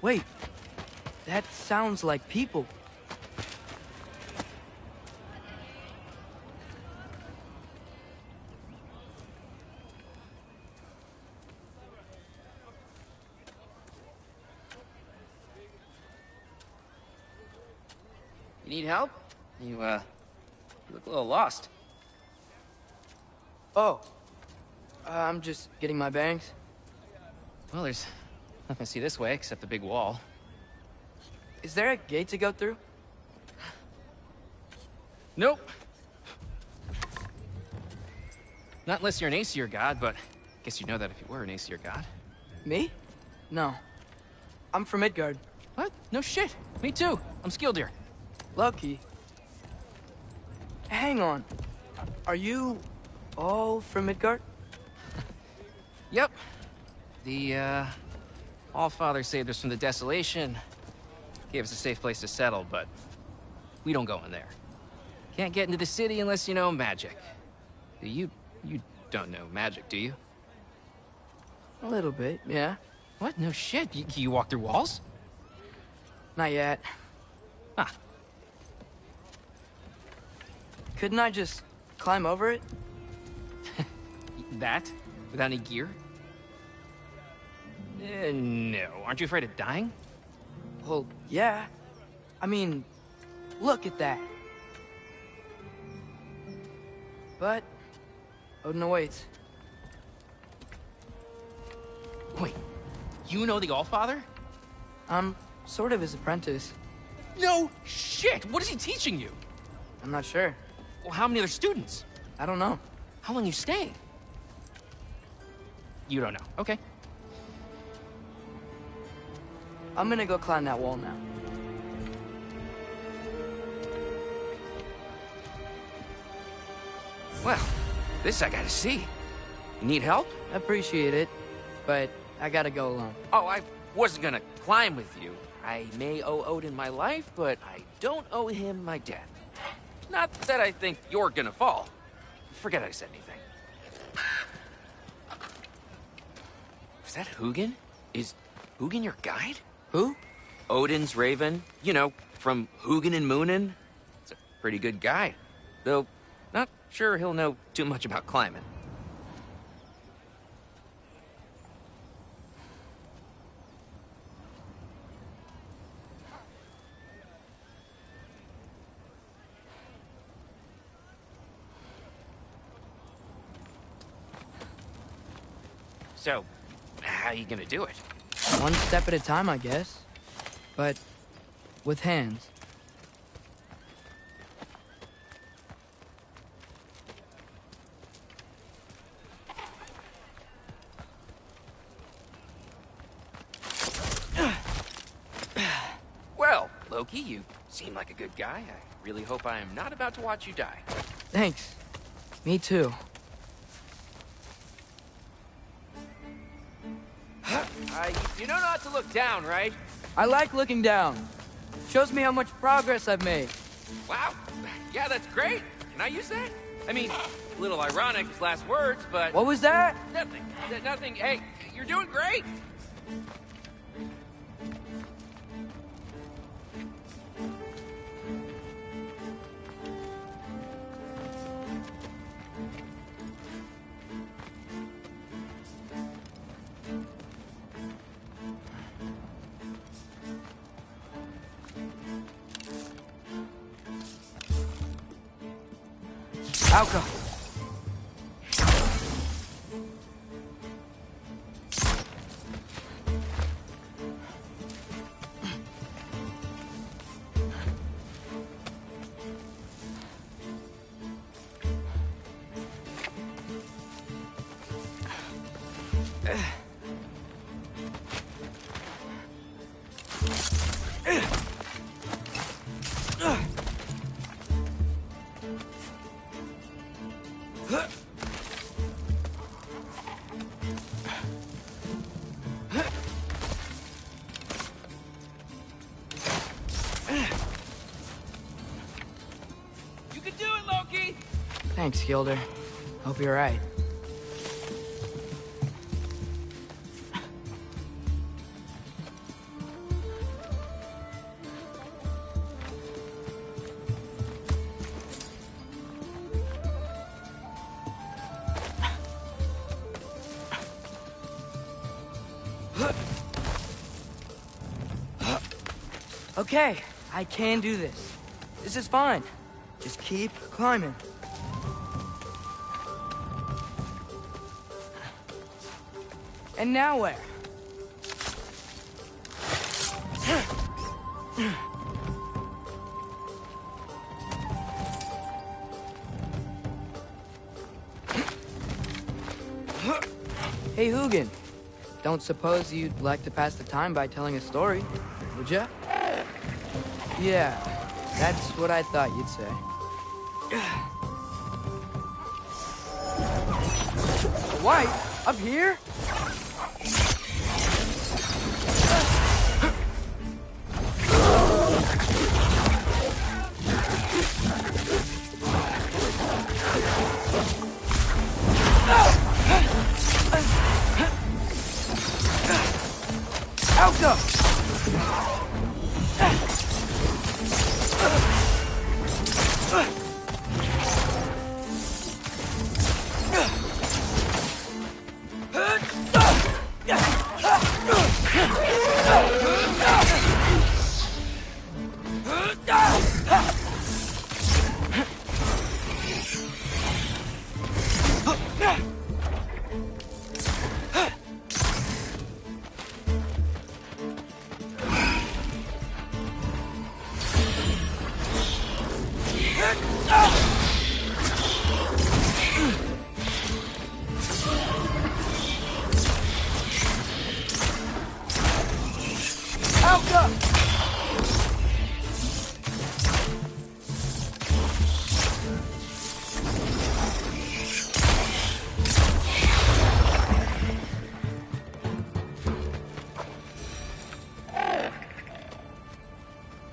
Wait, that sounds like people. You need help? You look a little lost. Oh, I'm just getting my bearings. Well, there's nothing to see this way except the big wall. Is there a gate to go through? Nope. Not unless you're an Aesir god, but I guess you'd know that if you were an Aesir god. Me? No. I'm from Midgard. What? No shit. Me too. I'm Skildir. Lucky. Hang on. Are you all from Midgard? Yep. The, Allfather saved us from the desolation. Gave us a safe place to settle, but we don't go in there. Can't get into the city unless you know magic. You don't know magic, do you? A little bit, yeah. What? No shit. You walk through walls? Not yet. Huh. Couldn't I just climb over it? That? Without any gear? No. Aren't you afraid of dying? Well, yeah. I mean, look at that. But Odin awaits. Wait, you know the Allfather? I'm sort of his apprentice. No shit! What is he teaching you? I'm not sure. Well, how many other students? I don't know. How long you stay? You don't know. Okay. I'm gonna go climb that wall now. Well, this I gotta see. You need help? Appreciate it, but I gotta go alone. Oh, I wasn't gonna climb with you. I may owe Odin my life, but I don't owe him my death. Not that I think you're gonna fall. Forget I said anything. Is that Hugin? Is Hugin your guide? Who? Odin's raven. You know, from Hugin and Moonin. It's a pretty good guide. Though, not sure he'll know too much about climbing. So, how you gonna do it? One step at a time, I guess. But with hands. Well, Loki, you seem like a good guy. I really hope I am not about to watch you die. Thanks. Me too. You know not to look down, right? I like looking down. Shows me how much progress I've made. Wow. Yeah, that's great. Can I use that? I mean, a little ironic, his last words, but... What was that? Nothing. Nothing. Hey, you're doing great. Alka. You can do it, Loki! Thanks, Gilder. Hope you're right. Okay, I can do this. This is fine. Just keep climbing. And now where? Hey, Hugin. Don't suppose you'd like to pass the time by telling a story, would ya? Yeah, that's what I thought you'd say. White? Up here? Alka!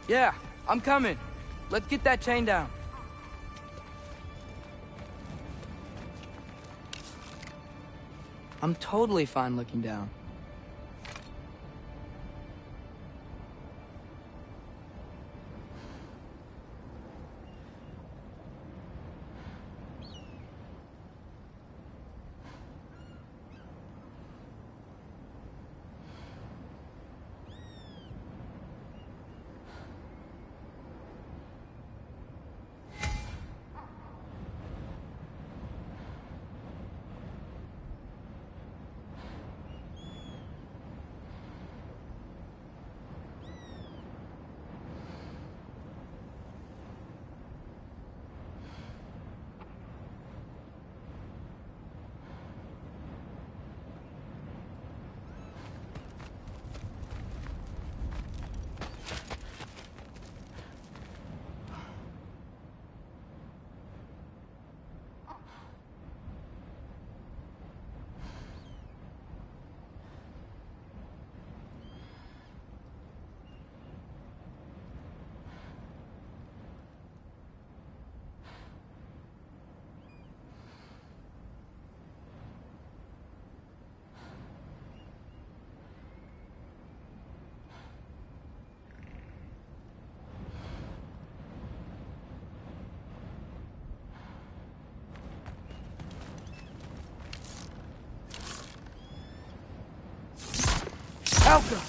Yeah, I'm coming. Let's get that chain down. I'm totally fine looking down. Alka!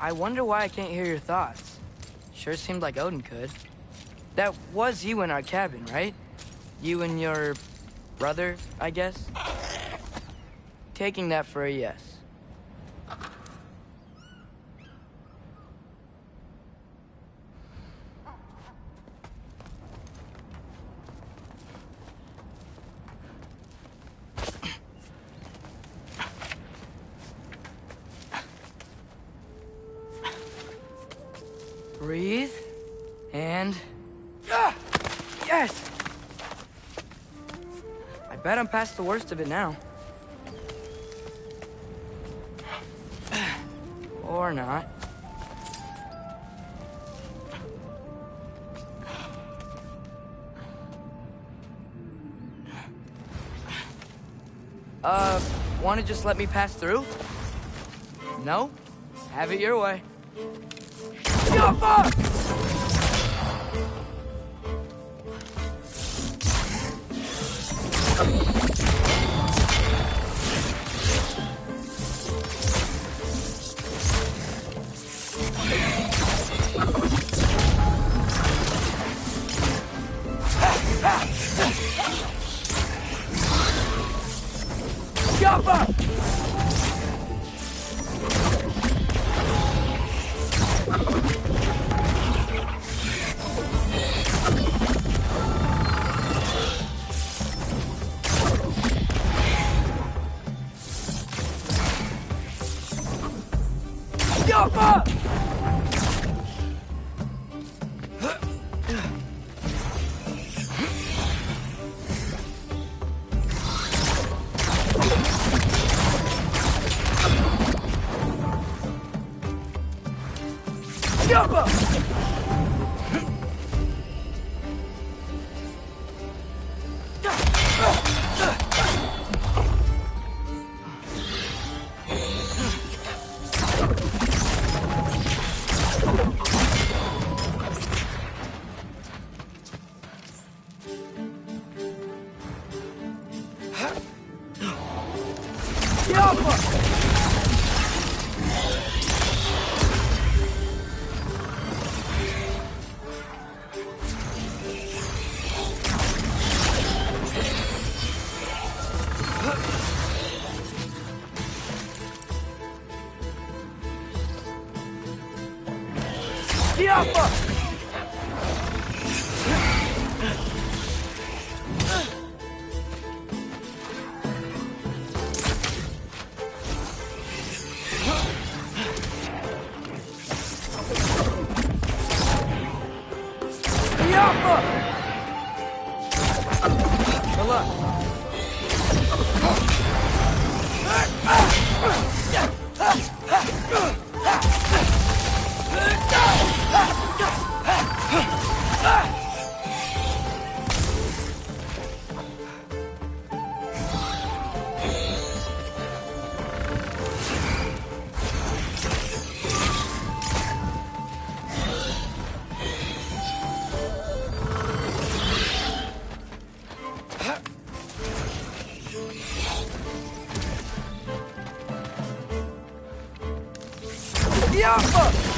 I wonder why I can't hear your thoughts. Sure seemed like Odin could. That was you in our cabin, right? You and your brother, I guess? Taking that for a yes. Breathe, and... Yes! I bet I'm past the worst of it now. Or not. Wanna just let me pass through? No? Have it your way. Jump up! Jump up! Jump up! Jump up! Jump up! Yappa! Yappa! Good luck. Yappa!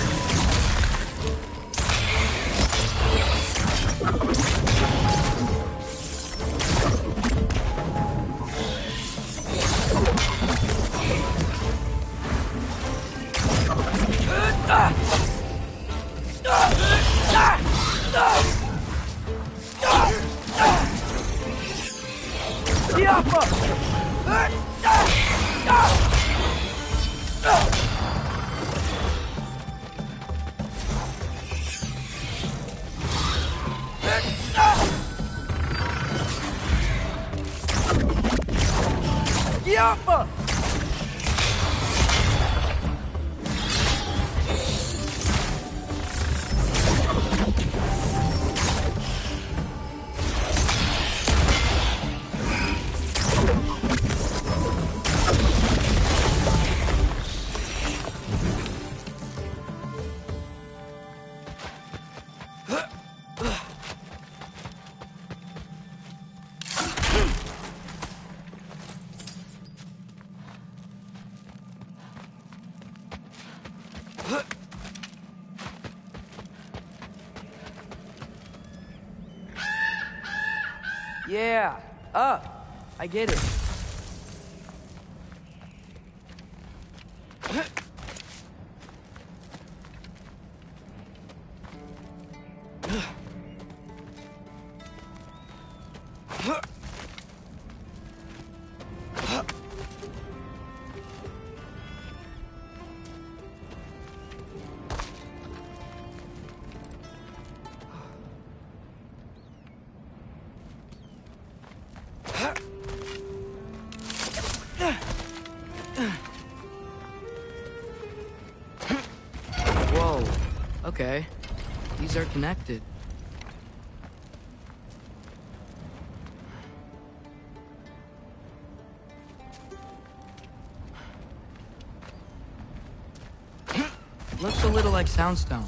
Yappa! Yeah, up. I get it. Whoa. Okay. These are connected. Looks a little like Soundstone.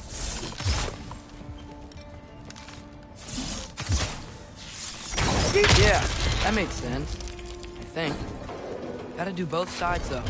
Yeah, that made sense. I think. Gotta do both sides, though.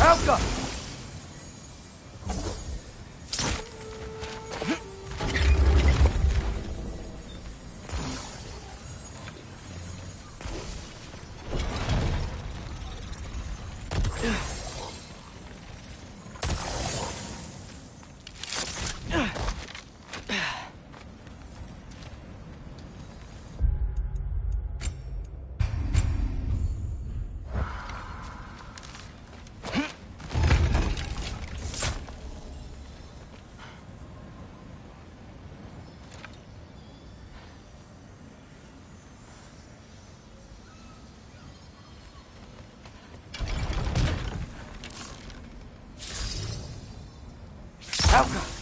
Alka! Alka!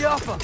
Yappa!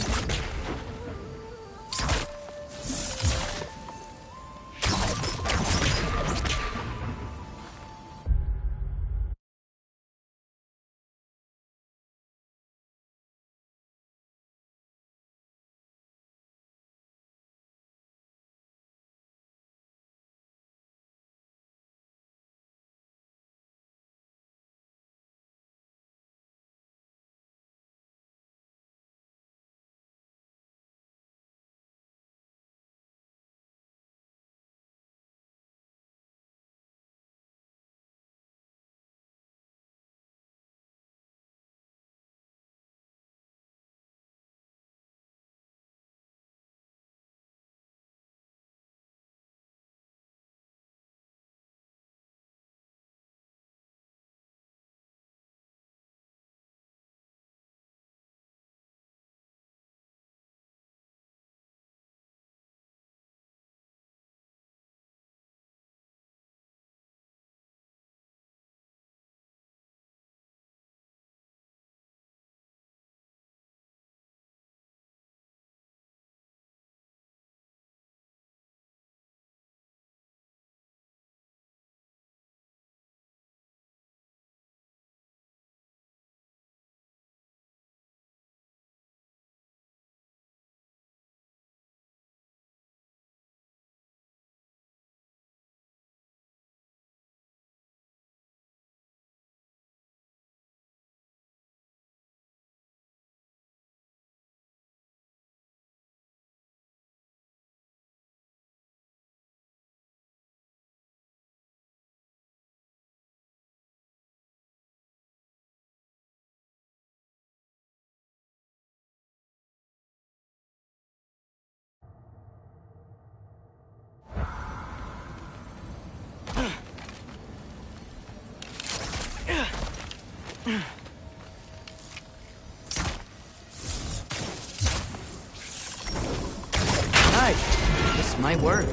Nice. This might work.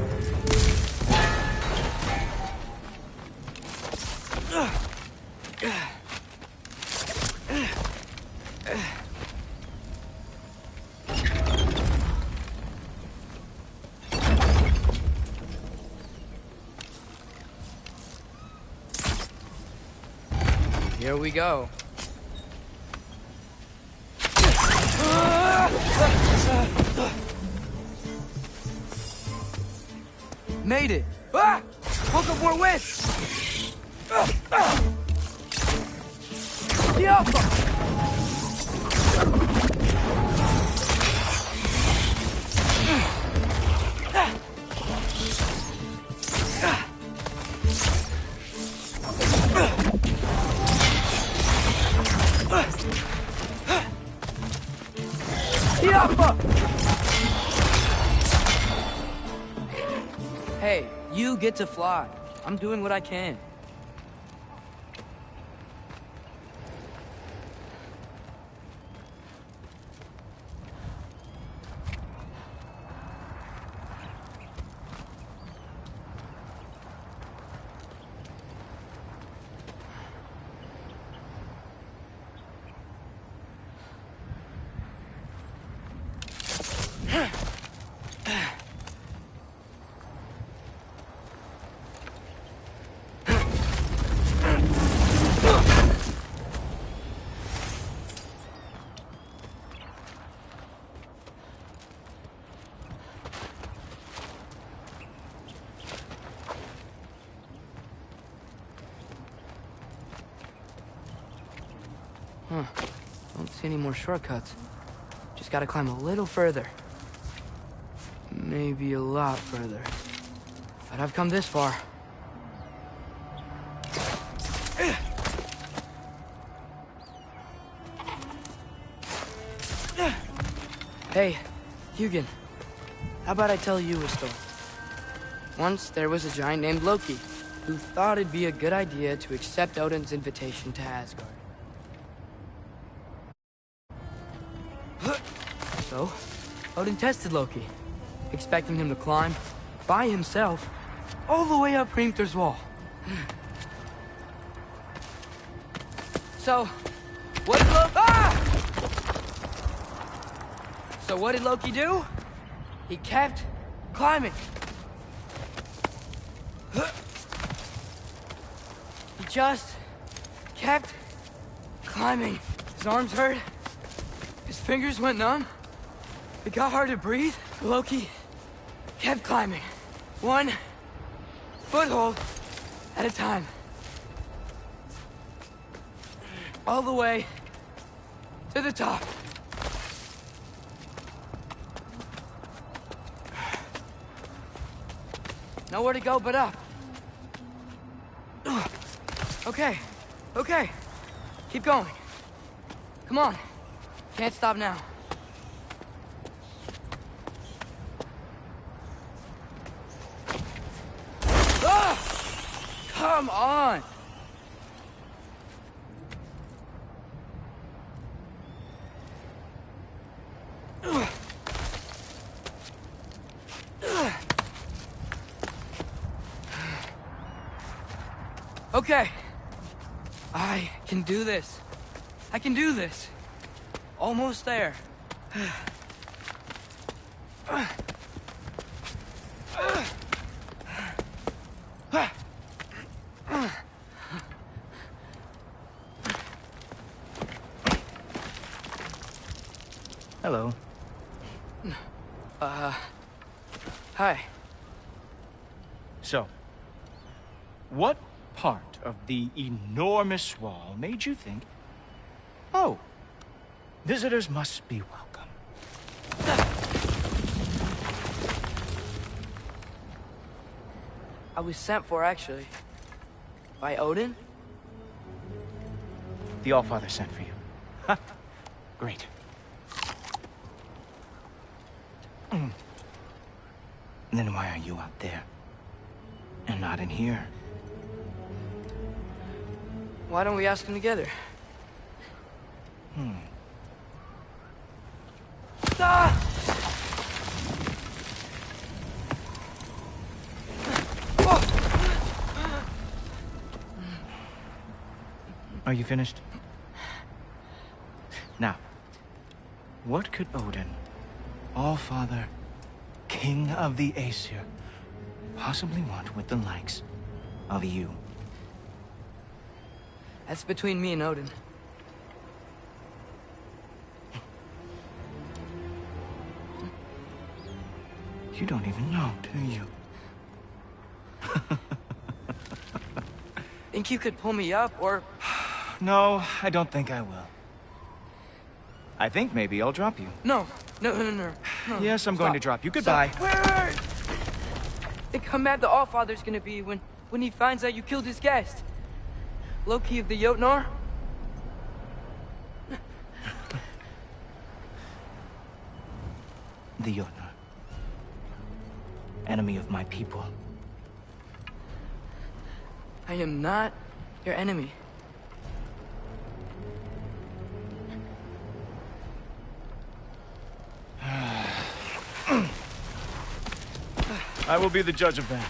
Here we go. Made it! Ah! Book of War West! Hey, you get to fly. I'm doing what I can. Huh. Don't see any more shortcuts. Just gotta climb a little further. Maybe a lot further. But I've come this far. Hey, Hugin. How about I tell you a story? Once there was a giant named Loki who thought it'd be a good idea to accept Odin's invitation to Asgard. So, Odin tested Loki, expecting him to climb, by himself, all the way up Hrimthur's wall. So, what did Loki... Ah! So what did Loki do? He kept climbing. He just kept climbing. His arms hurt. His fingers went numb. It got hard to breathe. Loki kept climbing. One foothold at a time. All the way to the top. Nowhere to go but up. Okay, okay. Keep going. Come on. Can't stop now. Ah! Come on! Okay. I can do this. I can do this. Almost there. Hello. Hi. So, what part of the enormous wall made you think, oh, visitors must be welcome? I was sent for, actually. By Odin? The Allfather sent for you. Ha! Great. Then why are you out there? And not in here? Why don't we ask them together? Ah! Are you finished? Now, what could Odin, Allfather, King of the Aesir, possibly want with the likes of you? That's between me and Odin. You don't even know, do you? Think you could pull me up, or... No, I don't think I will. I think maybe I'll drop you. No. No. Yes, I'm going to drop you. Goodbye. Stop. Wait. Think how mad the Allfather's gonna be when he finds out you killed his guest. Loki of the Jotnar? The Jotnar. Enemy of my people. I am not your enemy. I will be the judge of that.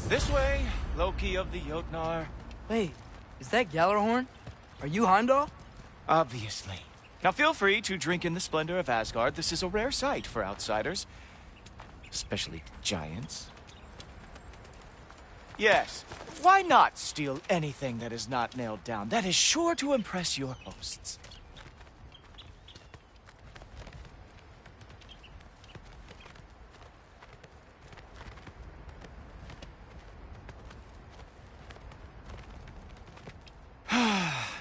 This way, Loki of the Jotnar. Wait, is that Gjallarhorn? Are you Heimdall? Obviously. Now feel free to drink in the splendor of Asgard. This is a rare sight for outsiders. Especially giants. Yes, why not steal anything that is not nailed down? That is sure to impress your hosts.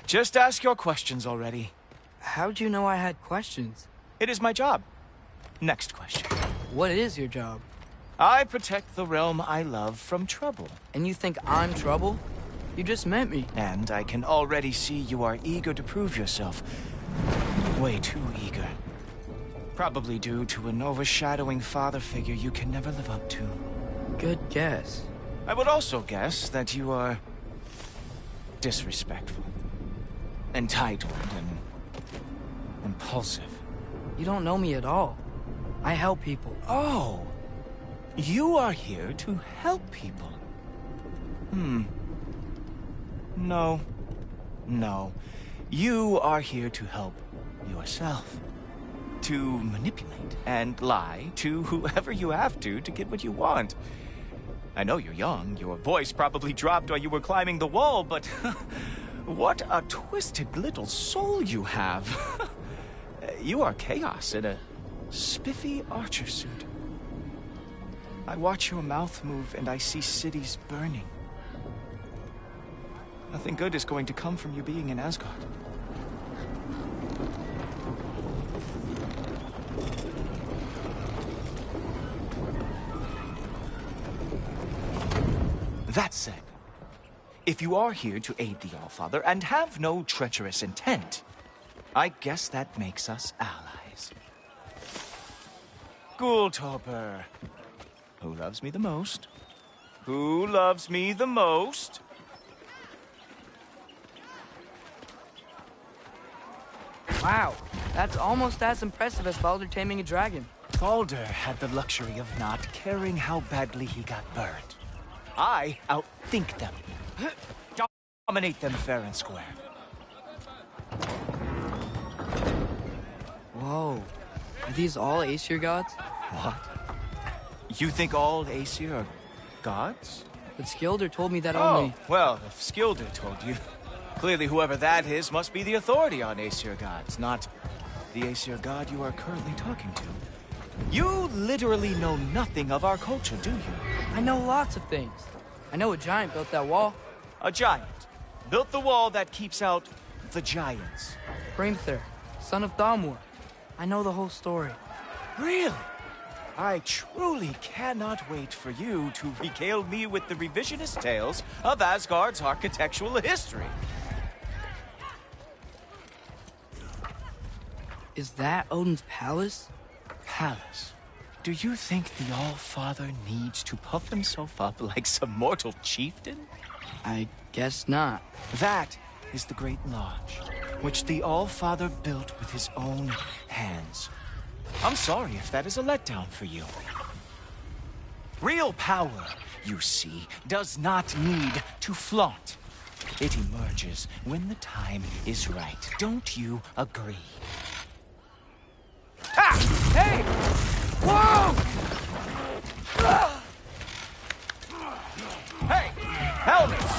Just ask your questions already. How'd you know I had questions? It is my job. Next question. What is your job? I protect the realm I love from trouble. And you think I'm trouble? You just met me. And I can already see you are eager to prove yourself. Way too eager. Probably due to an overshadowing father figure you can never live up to. Good guess. I would also guess that you are disrespectful, entitled, and impulsive. You don't know me at all. I help people. Oh, You are here to help people. No. No. You are here to help yourself. To manipulate and lie to whoever you have to get what you want. I know you're young. Your voice probably dropped while you were climbing the wall, but what a twisted little soul you have. You are chaos in a spiffy archer suit. I watch your mouth move and I see cities burning. Nothing good is going to come from you being in Asgard. That said, if you are here to aid the Allfather and have no treacherous intent, I guess that makes us allies. Ghoultoper. Who loves me the most? Who loves me the most? Wow, that's almost as impressive as Baldur taming a dragon. Baldur had the luxury of not caring how badly he got burned. I outthink them. Dominate them fair and square. Whoa, are these all Aesir gods? What? You think all Aesir are gods? But Skilder told me that only... Oh, well, if Skilder told you, clearly whoever that is must be the authority on Aesir gods, not the Aesir god you are currently talking to. You literally know nothing of our culture, do you? I know lots of things. I know a giant built that wall. A giant built the wall that keeps out the giants. Hrimthur, son of Thamur. I know the whole story. Really? I truly cannot wait for you to regale me with the revisionist tales of Asgard's architectural history. Is that Odin's palace? Palace? Do you think the All-Father needs to puff himself up like some mortal chieftain? I guess not. That is the Great Lodge, which the All-Father built with his own hands. I'm sorry if that is a letdown for you. Real power, you see, does not need to flaunt. It emerges when the time is right. Don't you agree? Ha! Hey! Whoa! Hey! Helmets!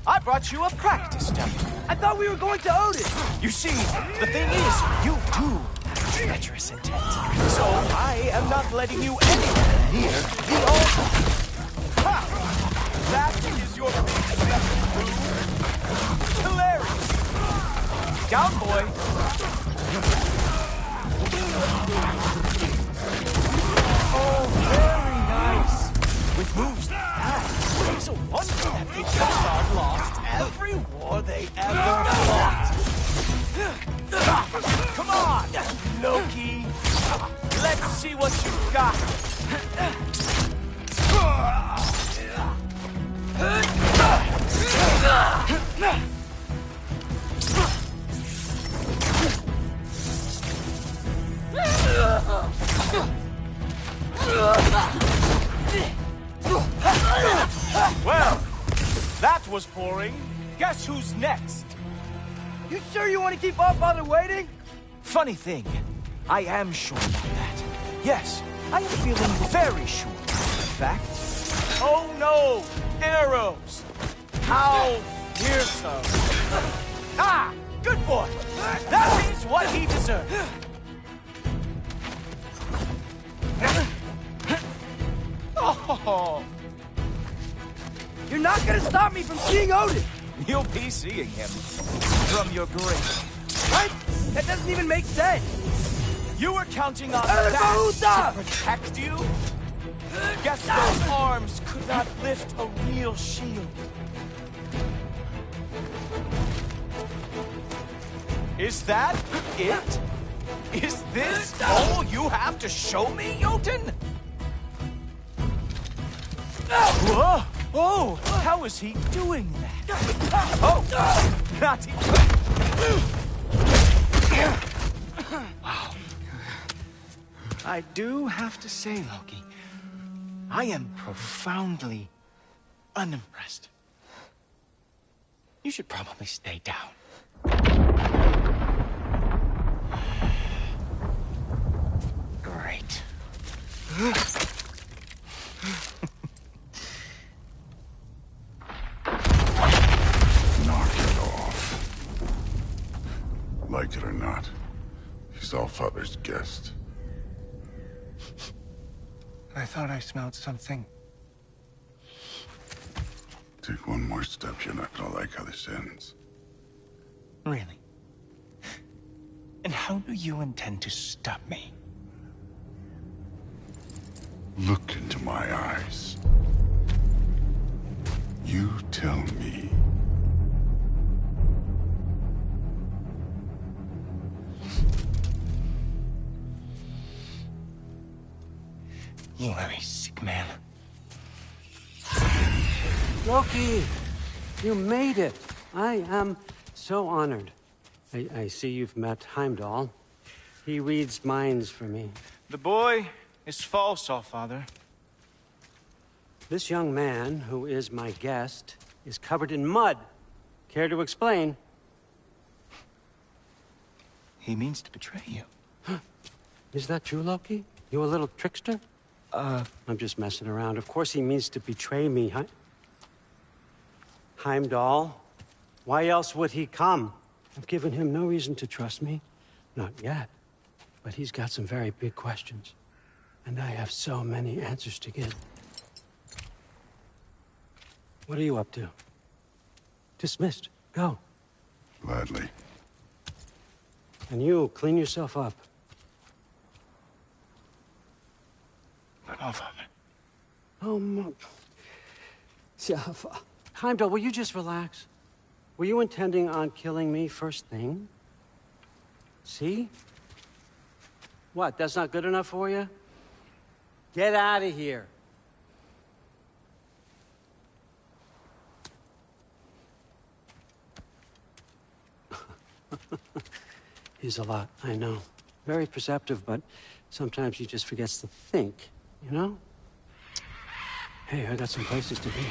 I brought you a practice dummy. I thought we were going to Odin! You see, the thing is, you do have treacherous intent. So I am not letting you anywhere near the altar. Ha! That is your big move. Hilarious! Down, boy! Oh, very nice. With moves like that, it's a wonder that the Asgard lost every war they ever fought. Come on, Loki. Let's see what you've got. Well, that was boring. Guess who's next? You sure you want to keep Allfather waiting? Funny thing, I am sure about that. Yes, I am feeling very sure. In fact, oh no, arrows! How fearsome! Ah, good boy! That is what he deserves. Oh, You're not gonna stop me from seeing Odin! you'll be seeing him from your grave. What? That doesn't even make sense! You were counting on Erbuda! that to protect you? Guess those arms could not lift a real shield. Is that it? Is this all you have to show me, Jotun? Whoa! Oh, how is he doing that? Oh, not even... Wow. I do have to say, Loki, I am profoundly unimpressed. You should probably stay down. Great. Knock it off. Like it or not, he's Allfather's guest. I thought I smelled something. Take one more step, you're not gonna like how this ends. Really? And how do you intend to stop me? Look into my eyes. You tell me. You are a sick man. Loki, you made it. I am so honored. I see you've met Heimdall. He reads minds for me. The boy is false, Allfather. This young man, who is my guest, is covered in mud. Care to explain? He means to betray you. Is that true, Loki? You a little trickster? I'm just messing around. Of course he means to betray me, Heimdall? Why else would he come? I've given him no reason to trust me. Not yet. But he's got some very big questions. And I have so many answers to give. What are you up to? Dismissed. Go. Gladly. And you, clean yourself up. But Allfather. Oh, no. Yeah, Heimdall, will you just relax? Were you intending on killing me first thing? See? What, that's not good enough for you? Get out of here. He's a lot, I know. Very perceptive, but sometimes he just forgets to think, you know? Hey, I got some places to be.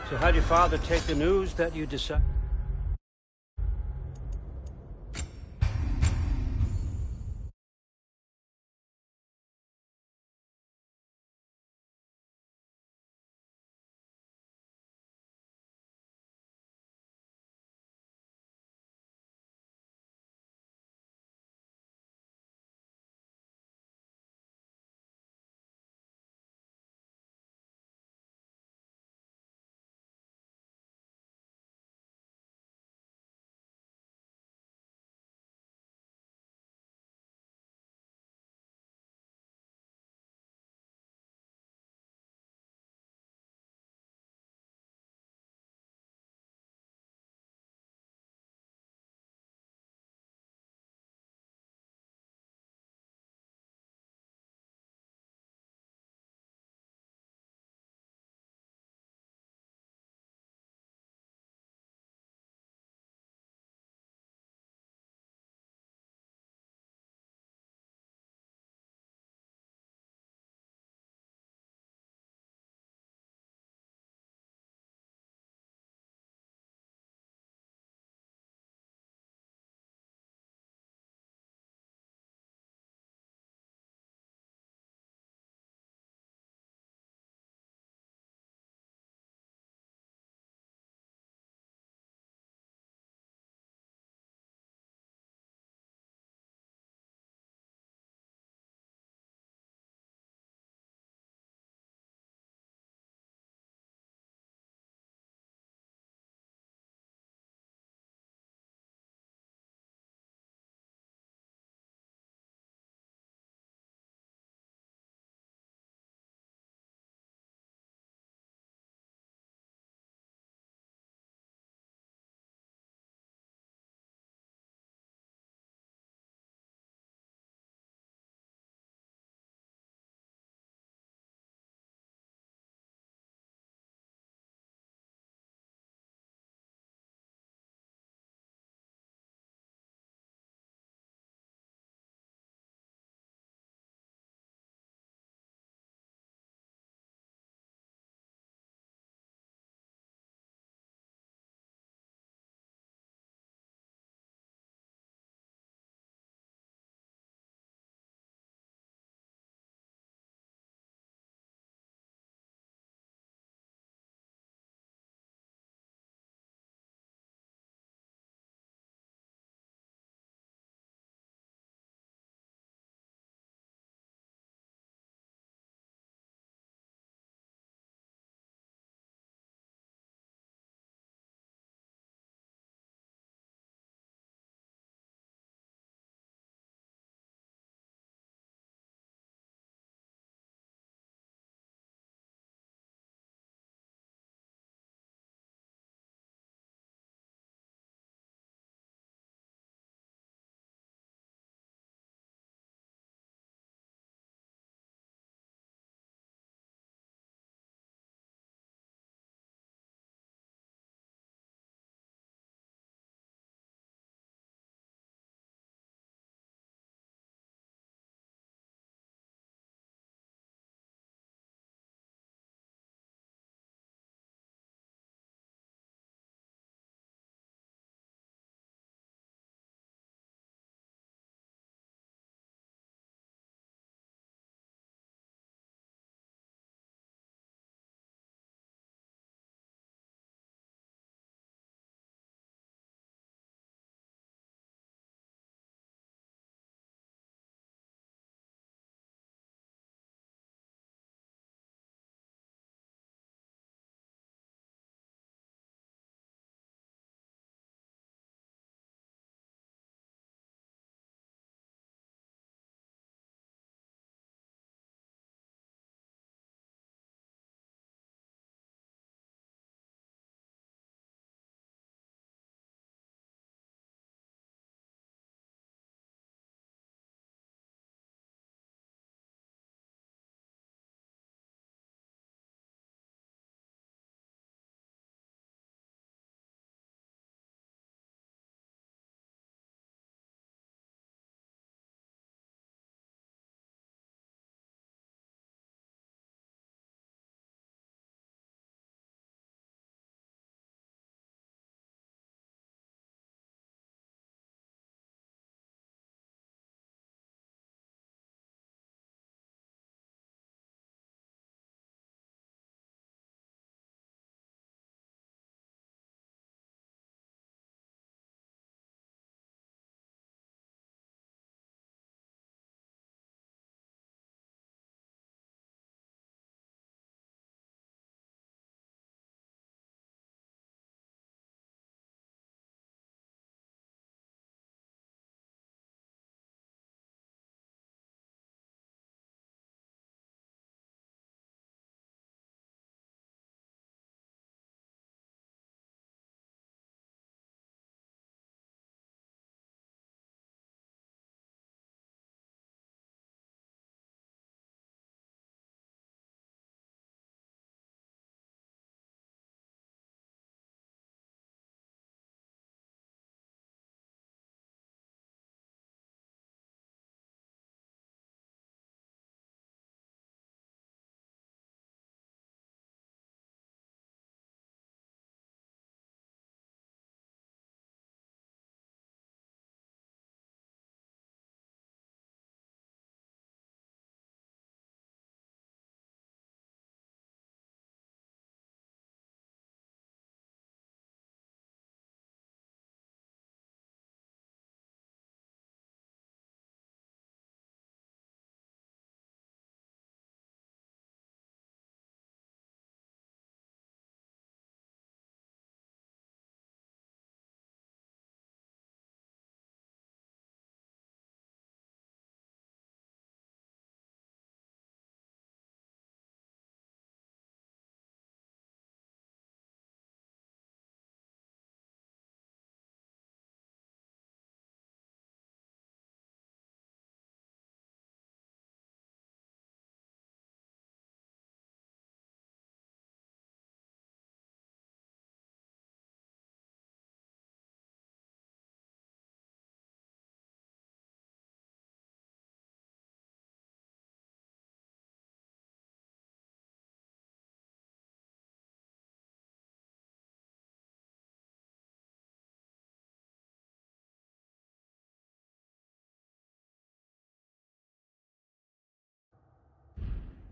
So how'd your father take the news that you decided?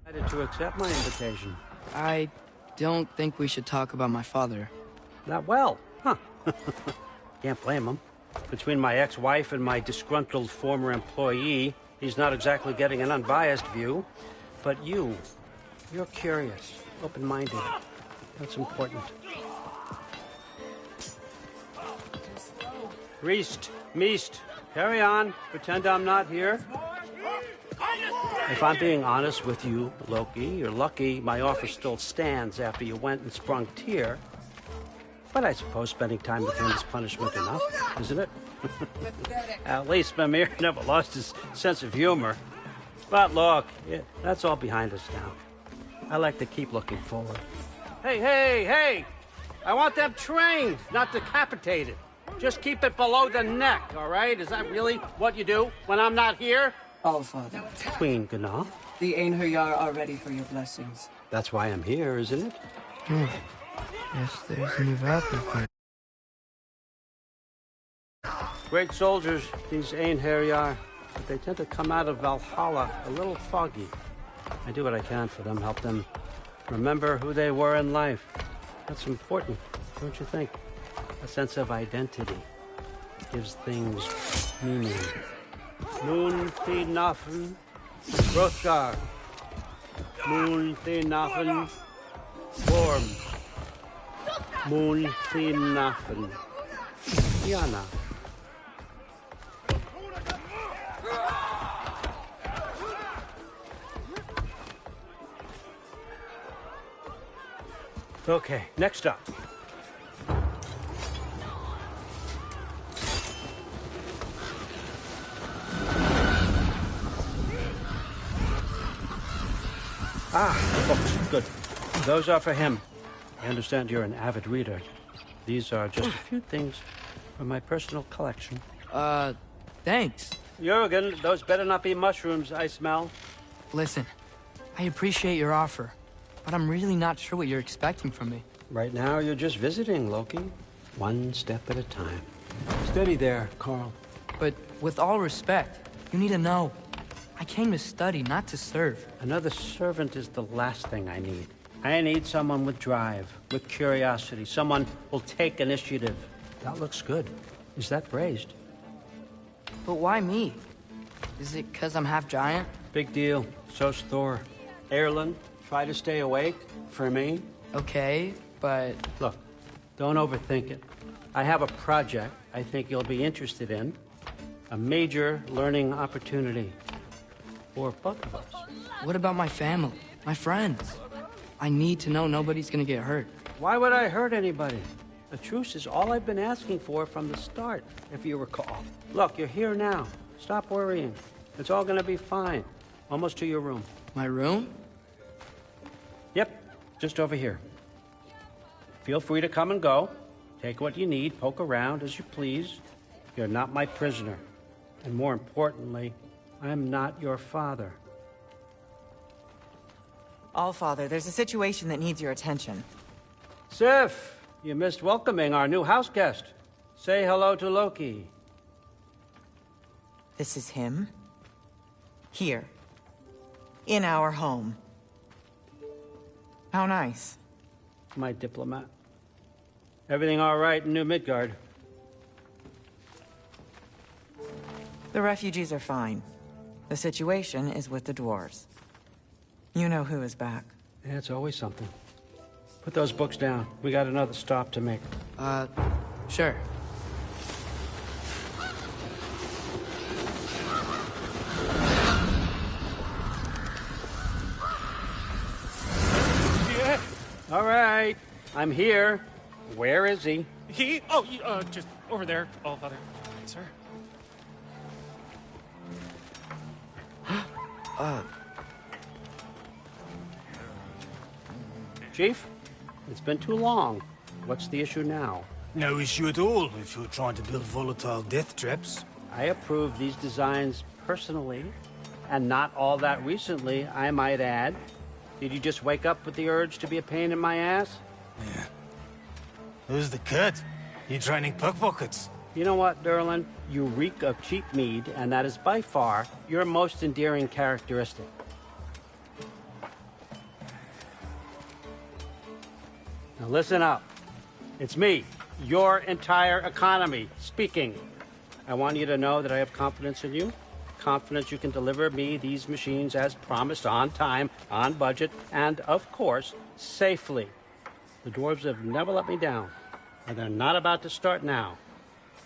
Decided to accept my invitation. I don't think we should talk about my father. That well, huh? Can't blame him. Between my ex-wife and my disgruntled former employee, he's not exactly getting an unbiased view. But you're curious, open-minded. That's important. Reist, meest, carry on. Pretend I'm not here. If I'm being honest with you, Loki, you're lucky my offer still stands after you went and sprung Tyr. But I suppose spending time with him is punishment enough, isn't it? At least Mimir never lost his sense of humor. But look, that's all behind us now. I like to keep looking forward. Hey! I want them trained, not decapitated. Just keep it below the neck, all right? Is that really what you do when I'm not here? Allfather, Queen Gná. the Einherjar are ready for your blessings. That's why I'm here, isn't it? Yes, there's an evaporator. Great soldiers, these Einherjar, but they tend to come out of Valhalla a little foggy. I do what I can for them, help them remember who they were in life. That's important, don't you think? A sense of identity gives things meaning. Moon thi nafen, Hrothgar. Moon thi nafen, Worm. Moon thi nafen, Yana. Okay, next up. Books. Good. Those are for him. I understand you're an avid reader. These are just a few things from my personal collection. Thanks. Jurgen, those better not be mushrooms I smell. Listen, I appreciate your offer, but I'm really not sure what you're expecting from me. Right now, you're just visiting, Loki. One step at a time. Steady there, Carl. But with all respect, you need to know, I came to study, not to serve. Another servant is the last thing I need. I need someone with drive, with curiosity, someone who'll take initiative. That looks good. Is that braised? But why me? Is it 'cause I'm half giant? Big deal. So's Thor. Erlen, try to stay awake for me. Okay, but... Look, don't overthink it. I have a project I think you'll be interested in. A major learning opportunity. For both of us. What about my family? My friends? I need to know nobody's gonna get hurt. Why would I hurt anybody? A truce is all I've been asking for from the start, if you recall. Look, you're here now. Stop worrying. It's all gonna be fine. Almost to your room. My room? Yep, just over here. Feel free to come and go. Take what you need, poke around as you please. You're not my prisoner. And more importantly, I'm not your father. Allfather, there's a situation that needs your attention. Sif, you missed welcoming our new house guest. Say hello to Loki. This is him. Here. In our home. How nice. My diplomat. Everything all right in New Midgard? The refugees are fine. The situation is with the dwarves. You know who is back. Yeah, it's always something. Put those books down. We got another stop to make. Sure. Yeah. All right. I'm here. Where is he? Just over there, Allfather. Sir. Chief, it's been too long. What's the issue now? No issue at all if you're trying to build volatile death traps. I approve these designs personally, and not all that recently, I might add. Did you just wake up with the urge to be a pain in my ass? Yeah. Who's the cut? You training pickpockets? You know what, Derlin? You reek of cheap mead, and that is by far your most endearing characteristic. Now listen up. It's me, your entire economy, speaking. I want you to know that I have confidence in you. Confidence you can deliver me these machines as promised, on time, on budget, and, of course, safely. The dwarves have never let me down, and they're not about to start now.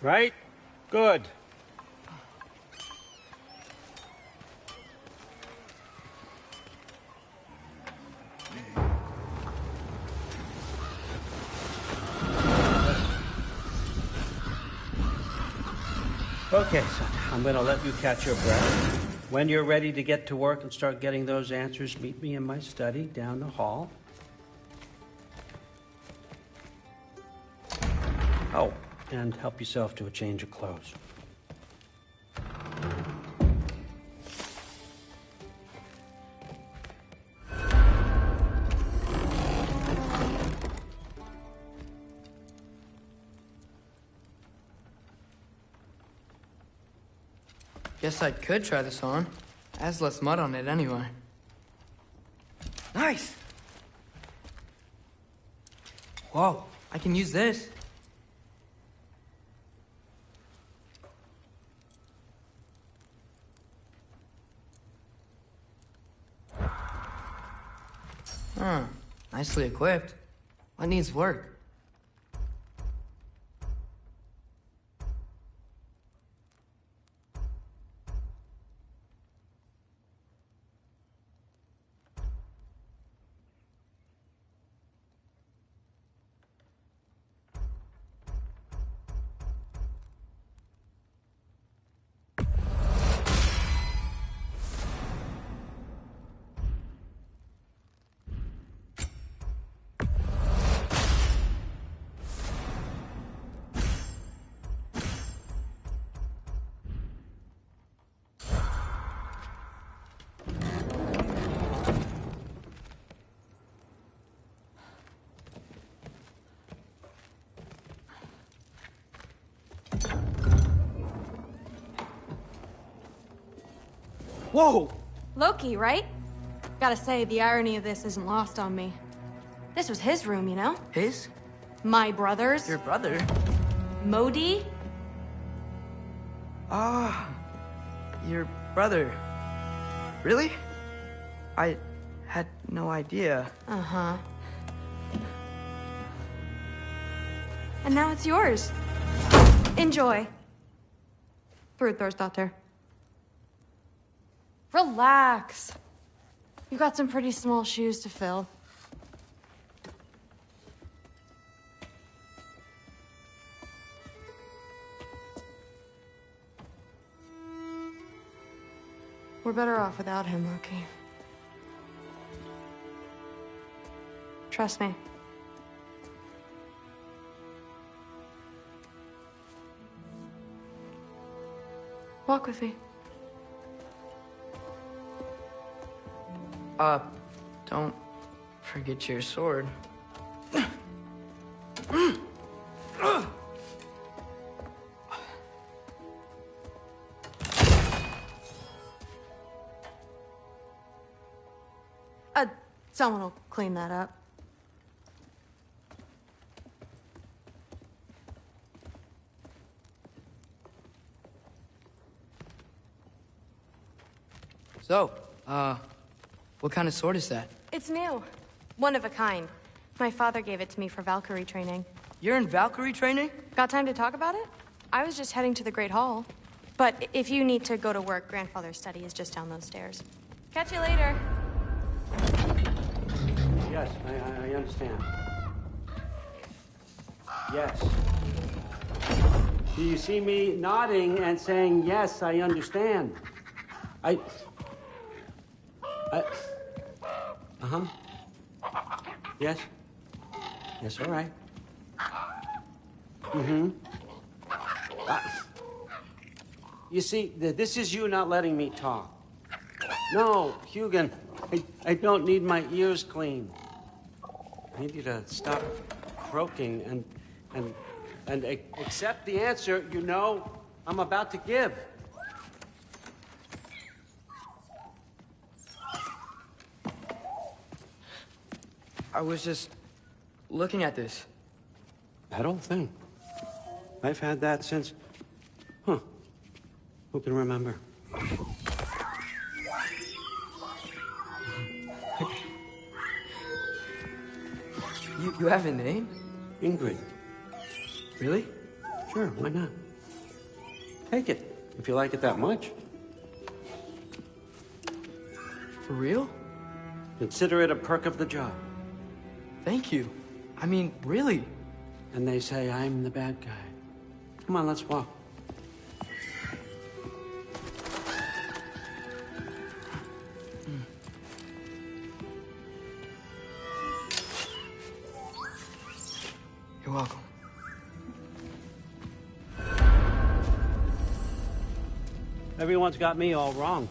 Right? Good. Okay, son, I'm going to let you catch your breath. When you're ready to get to work and start getting those answers, meet me in my study down the hall. Oh, and help yourself to a change of clothes. Guess I could try this on. Has less mud on it anyway. Nice! Whoa, I can use this. Huh, nicely equipped. What needs work? Whoa! Loki, right? Gotta say, the irony of this isn't lost on me. This was his room, you know? His? My brother's. Your brother? Modi? Ah, your brother. Really? I had no idea. Uh-huh. And now it's yours. Enjoy. Brudthorstdotter. Relax. You got some pretty small shoes to fill. We're better off without him, Loki. Trust me. Walk with me. Don't forget your sword. Someone will clean that up. So, what kind of sword is that? It's new. One of a kind. My father gave it to me for Valkyrie training. You're in Valkyrie training? Got time to talk about it? I was just heading to the Great Hall. But if you need to go to work, Grandfather's study is just down those stairs. Catch you later. Yes, I understand. Yes. Do you see me nodding and saying, yes, I understand? Uh-huh. Yes? Yes, all right. Mm-hmm. You see, this is you not letting me talk. No, Hugin, I don't need my ears cleaned. I need you to stop croaking and accept the answer you know I'm about to give. I was just looking at this. That old thing. I've had that since... Huh. Who can remember? You have a name? Ingrid. Really? Sure, why not? Take it, if you like it that much. For real? Consider it a perk of the job. Thank you. I mean, really. And they say I'm the bad guy. Come on, let's walk. You're welcome. Everyone's got me all wrong.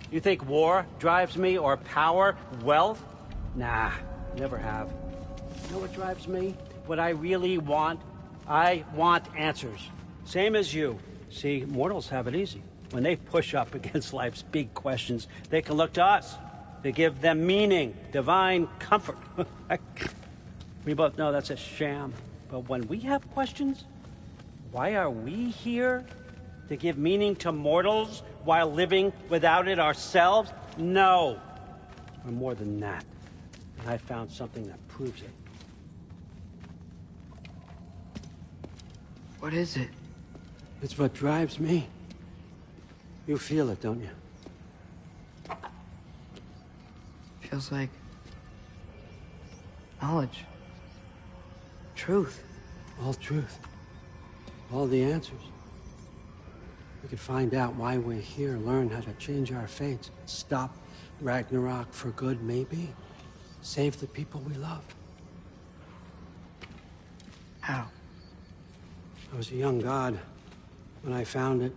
You think war drives me, or power, wealth? Nah, never have. You know what drives me? What I really want? I want answers. Same as you. See, mortals have it easy. When they push up against life's big questions, they can look to us. They give them meaning, divine comfort. We both know that's a sham. But when we have questions, why are we here? To give meaning to mortals while living without it ourselves? No. We're more than that. And I found something that proves it. What is it? It's what drives me. You feel it, don't you? Feels like knowledge. Truth. All truth. All the answers. We could find out why we're here, learn how to change our fates, stop Ragnarok for good, maybe. Save the people we love. How? I was a young god when I found it.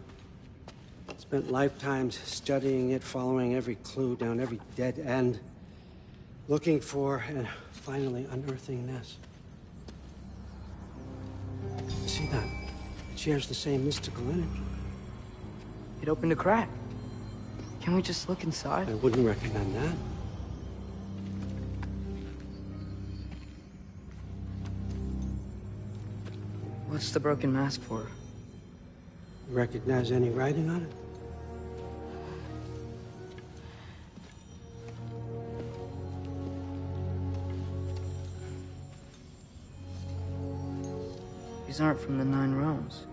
Spent lifetimes studying it, following every clue down every dead end, looking for and finally unearthing this. See that? It shares the same mystical energy. It opened a crack. Can we just look inside? I wouldn't recommend that. What's the broken mask for? You recognize any writing on it? These aren't from the Nine Realms.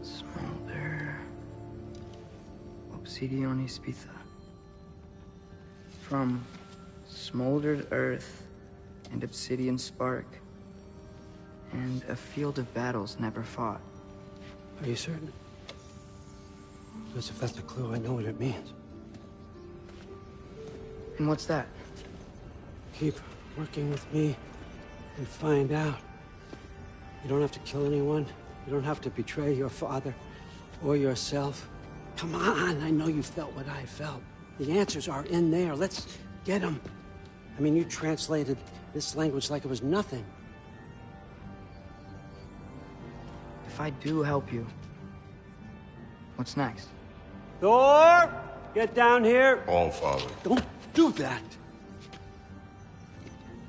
Smolder. Obsidion Spitha. From smoldered earth and obsidian spark, and a field of battles never fought. Are you certain? Because if that's a clue, I know what it means. And what's that? Keep working with me and find out. You don't have to kill anyone. You don't have to betray your father or yourself. Come on, I know you felt what I felt. The answers are in there. Let's get them. I mean, you translated this language like it was nothing. If I do help you, what's next? Thor! Get down here! All Father. Don't do that!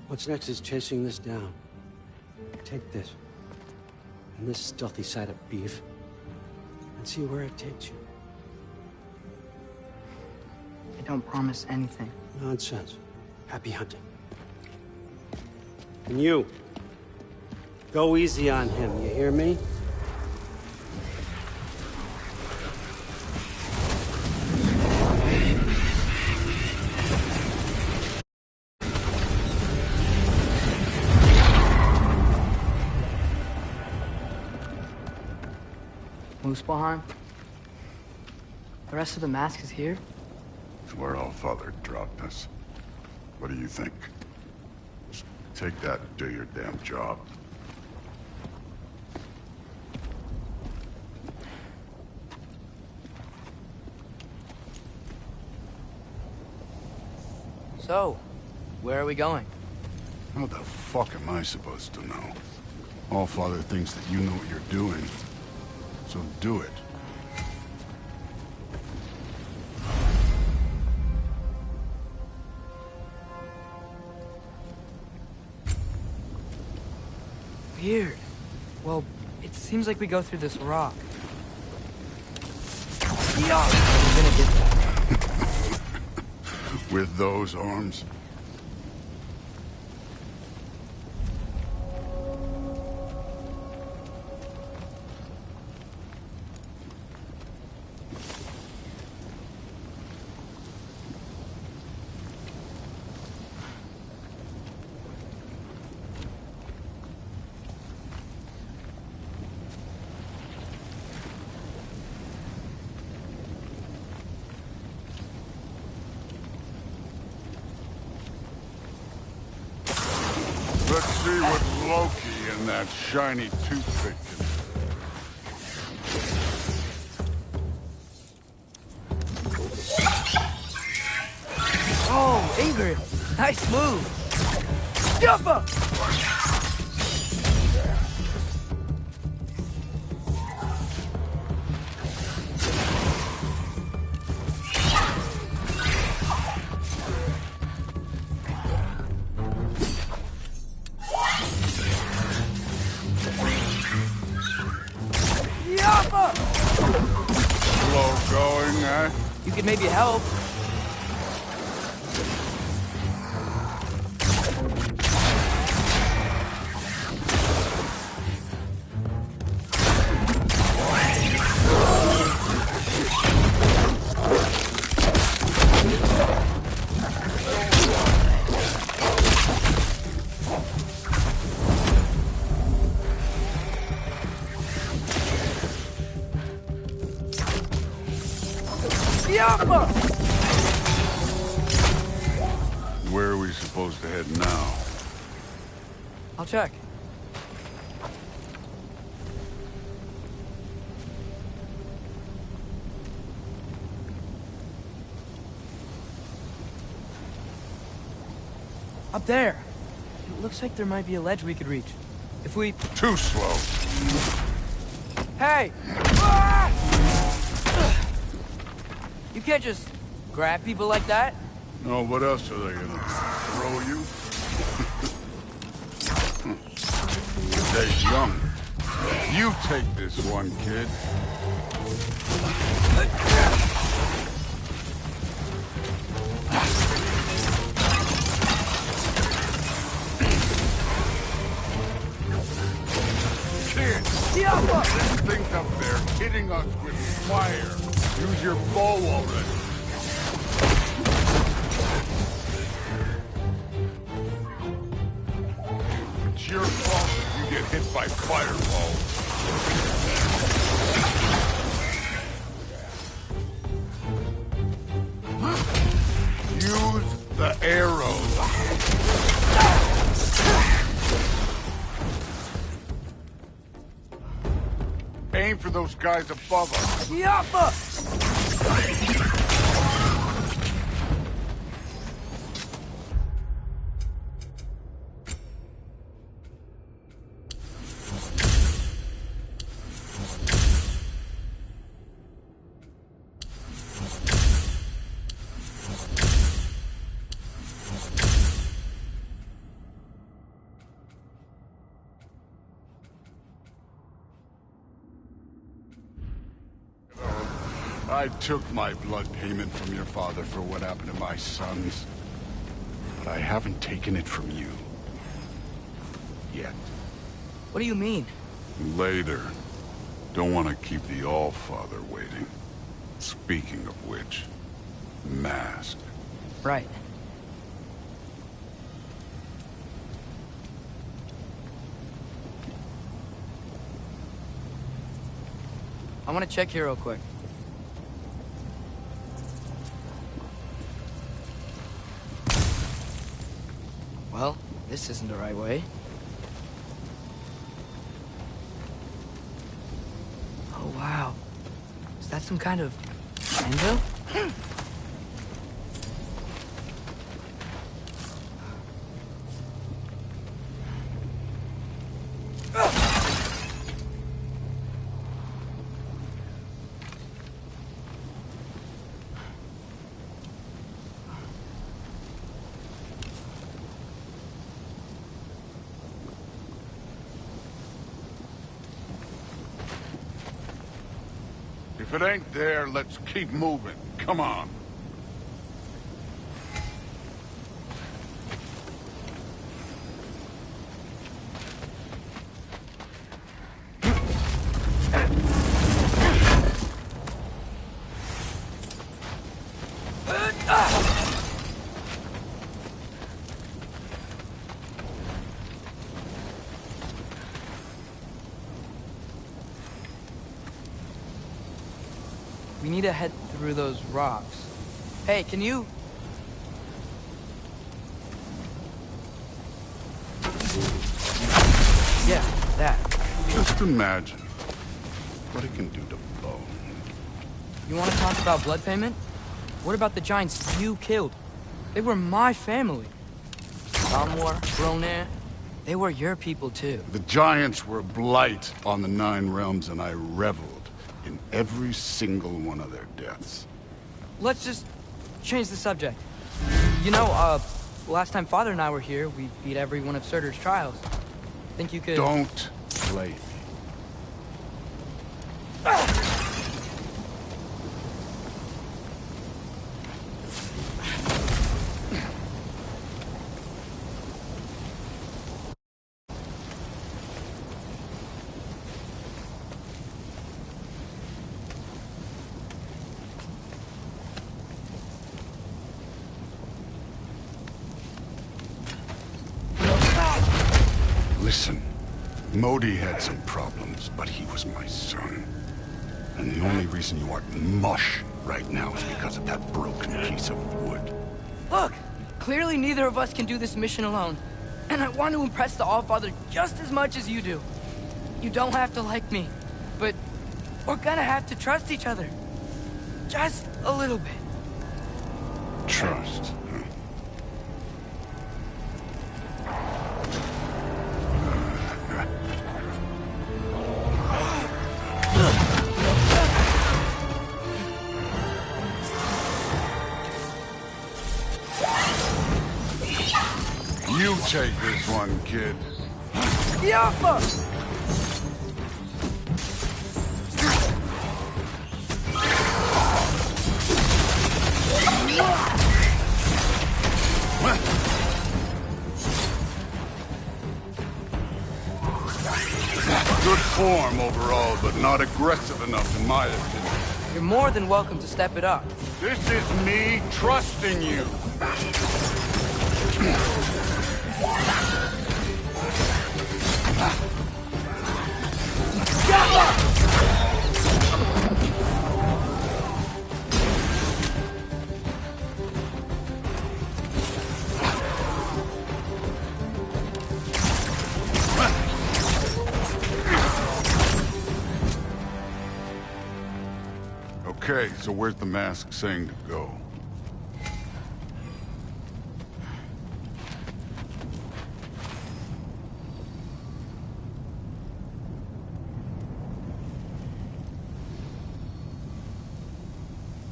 What's next is chasing this down. Take this, and this stealthy side of beef, and see where it takes you. I don't promise anything. Nonsense. Happy hunting. And you, go easy on him, you hear me? Muspelheim? The rest of the mask is here? It's where All Father dropped us. What do you think? Just take that and do your damn job. So, where are we going? What the fuck am I supposed to know? All Father thinks that you know what you're doing. So do it. Weird. Well, it seems like we go through this rock. Yeah! I'm gonna get that. With those arms? Let's see what Loki and that shiny toothpick can do. Oh, Ingrid! Nice move! Jumper! Slow going, eh? You could maybe help. Where are we supposed to head now? I'll check. Up there. It looks like there might be a ledge we could reach. If we... Too slow. Hey! Ah! You can't just grab people like that. No, what else are they gonna throw you? They're young. You take this one, kid. Kid, this thing's up there hitting us with fire. Use your bow already. It's your fault if you get hit by fireballs. Use the arrows. Aim for those guys above us. Yappa! I took my blood payment from your father for what happened to my sons. But I haven't taken it from you. Yet. What do you mean? Later. Don't want to keep the All-Father waiting. Speaking of which, mask. Right. I want to check here real quick. Well, this isn't the right way. Oh, wow. Is that some kind of anvil? If it ain't there, let's keep moving. Come on. We need to head through those rocks. Hey, can you... Yeah, that. Just imagine what it can do to bone. You want to talk about blood payment? What about the giants you killed? They were my family. Balmor, Ronan, they were your people too. The giants were a blight on the Nine Realms, and I reveled in every single one of their deaths. Let's just change the subject. You know, last time Father and I were here, we beat every one of Surtur's trials. Think you could... Don't play me. Listen, Modi had some problems, but he was my son. And the only reason you aren't mush right now is because of that broken piece of wood. Look! Clearly neither of us can do this mission alone. And I want to impress the Allfather just as much as you do. You don't have to like me, but we're gonna have to trust each other. Just a little bit. Trust, huh? You take this one, kid. Yappa! Good form overall, but not aggressive enough in my opinion. You're more than welcome to step it up. This is me trusting you. Okay, so where's the mask saying to go?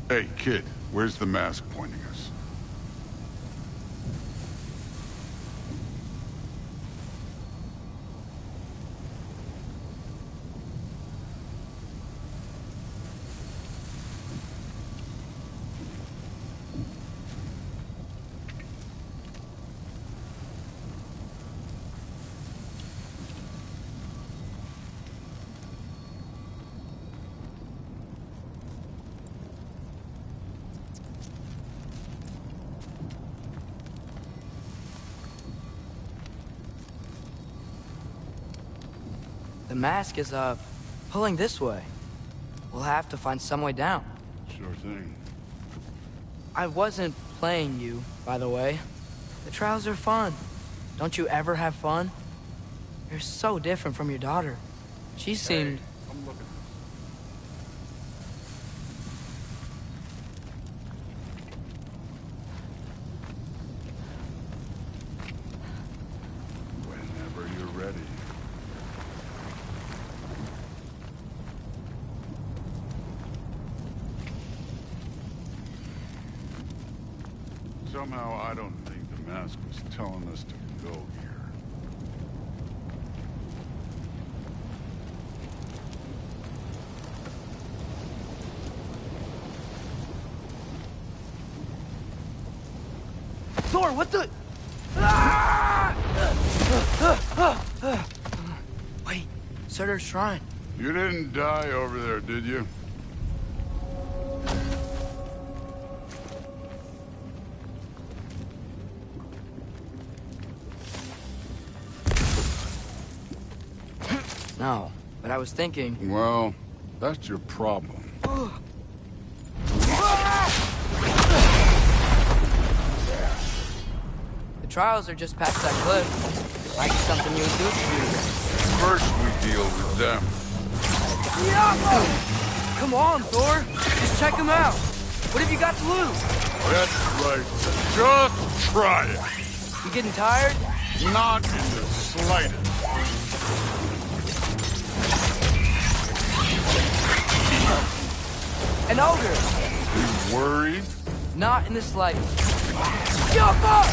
Hey, kid, where's the mask pointing us? The mask is, pulling this way. We'll have to find some way down. Sure thing. I wasn't playing you, by the way. The trials are fun. Don't you ever have fun? You're so different from your daughter. She seemed... Hey, I'm looking. Whenever you're ready. Somehow, I don't think the mask was telling us to go here. Thor, what the? Wait, Surtur's shrine. You didn't die over there, did you? No, but I was thinking... Well, that's your problem. The trials are just past that cliff. Might be something you would do if you were First we deal with them. Come on, Thor. Just check them out. What have you got to lose? That's right. Just try it. You getting tired? Not in the slightest. An ogre. You worried? Not in the slightest. Jump up!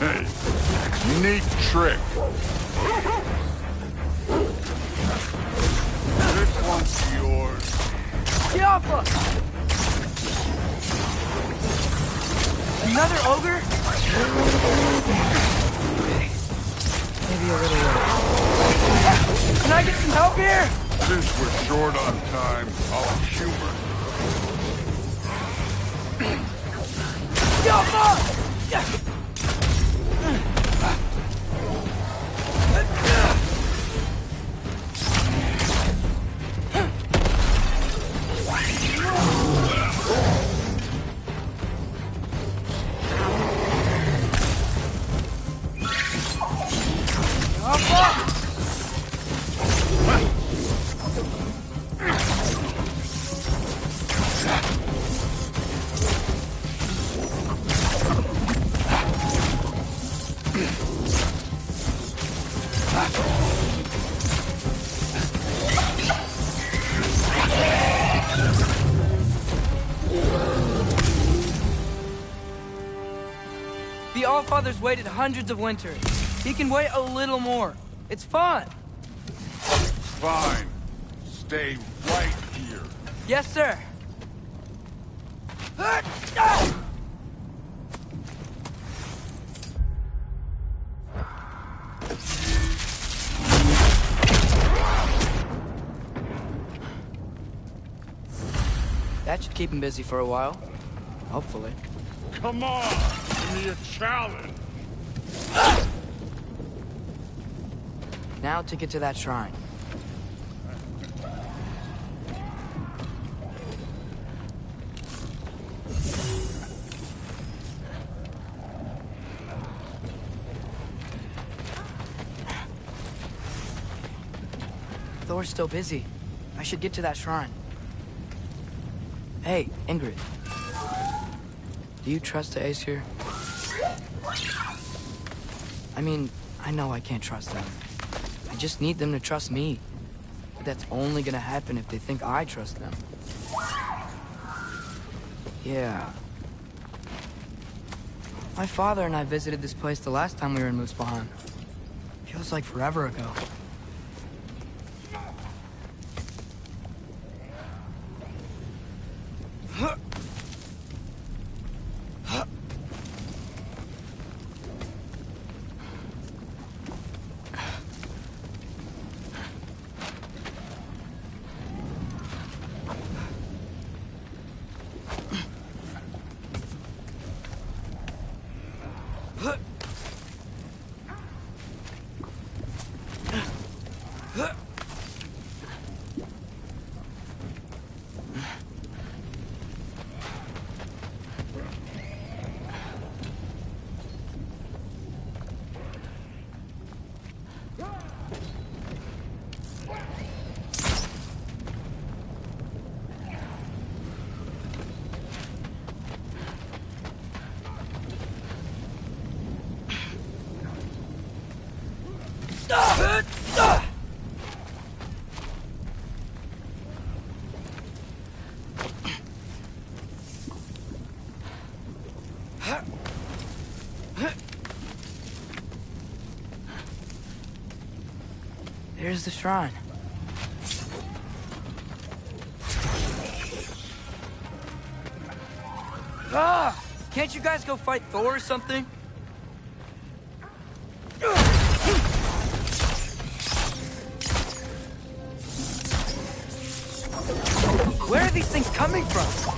Hey, neat trick. This one's yours. Jump! Another ogre? Maybe a little late. Can I get some help here? Since we're short on time, I'll humor. Jump up! The Allfather's waited hundreds of winters. He can wait a little more. It's fun. Fine. Stay right here. Yes, sir. That should keep him busy for a while. Hopefully. Come on, give me a challenge. Now to get to that shrine. Thor's still busy. I should get to that shrine. Hey, Ingrid. Do you trust the Aesir? I mean, I know I can't trust them. I just need them to trust me. But that's only gonna happen if they think I trust them. Yeah. My father and I visited this place the last time we were in Muspelheim. Feels like forever ago. There's the shrine. Ah! Can't you guys go fight Thor or something? Where are these things coming from?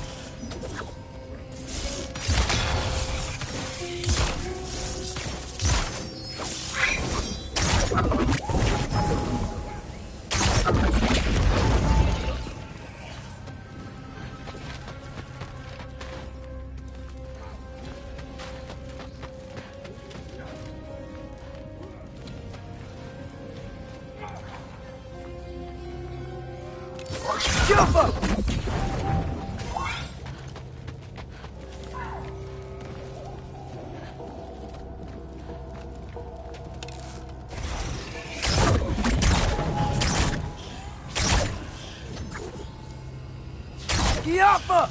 Jump up! Yappa!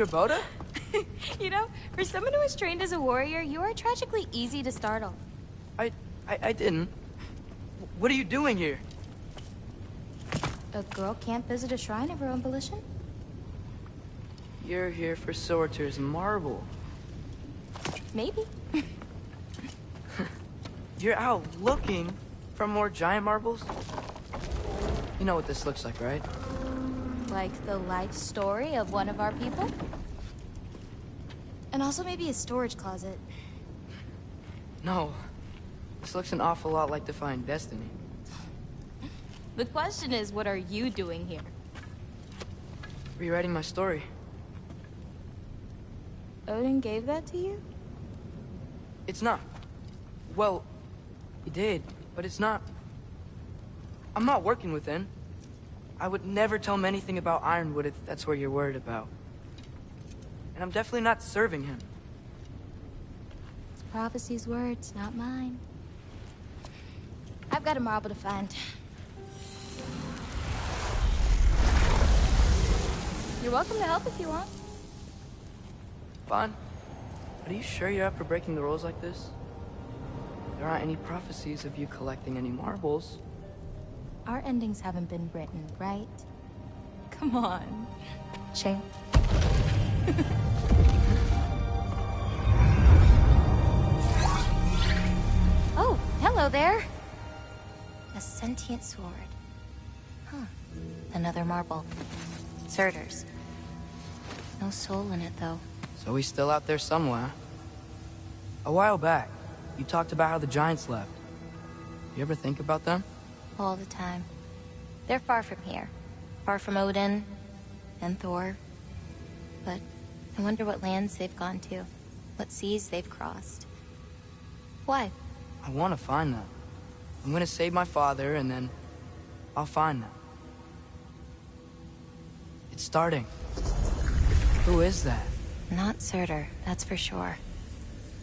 Boda? You know, for someone who was trained as a warrior, you are tragically easy to startle. I didn't. What are you doing here? A girl can't visit a shrine of her own volition? You're here for Sorter's marble. Maybe. You're out looking for more giant marbles? You know what this looks like, right? Like the life story of one of our people? And also maybe a storage closet. No. This looks an awful lot like Defying Destiny. The question is, what are you doing here? Rewriting my story. Odin gave that to you? It's not. Well, he did, but it's not. I'm not working with him. I would never tell him anything about Ironwood if that's what you're worried about. And I'm definitely not serving him. It's prophecy's words, not mine. I've got a marble to find. You're welcome to help if you want. Bon, are you sure you're up for breaking the rules like this? There aren't any prophecies of you collecting any marbles. Our endings haven't been written, right? Come on. Shane. Oh, hello there. A sentient sword. Huh. Another marble. Surtur's. No soul in it, though. So he's still out there somewhere. A while back, you talked about how the giants left. You ever think about them? All the time. They're far from here. Far from Odin and Thor. But I wonder what lands they've gone to. What seas they've crossed. Why? I want to find them. I'm gonna save my father, and then I'll find them. It's starting. Who is that? Not Surtur, that's for sure.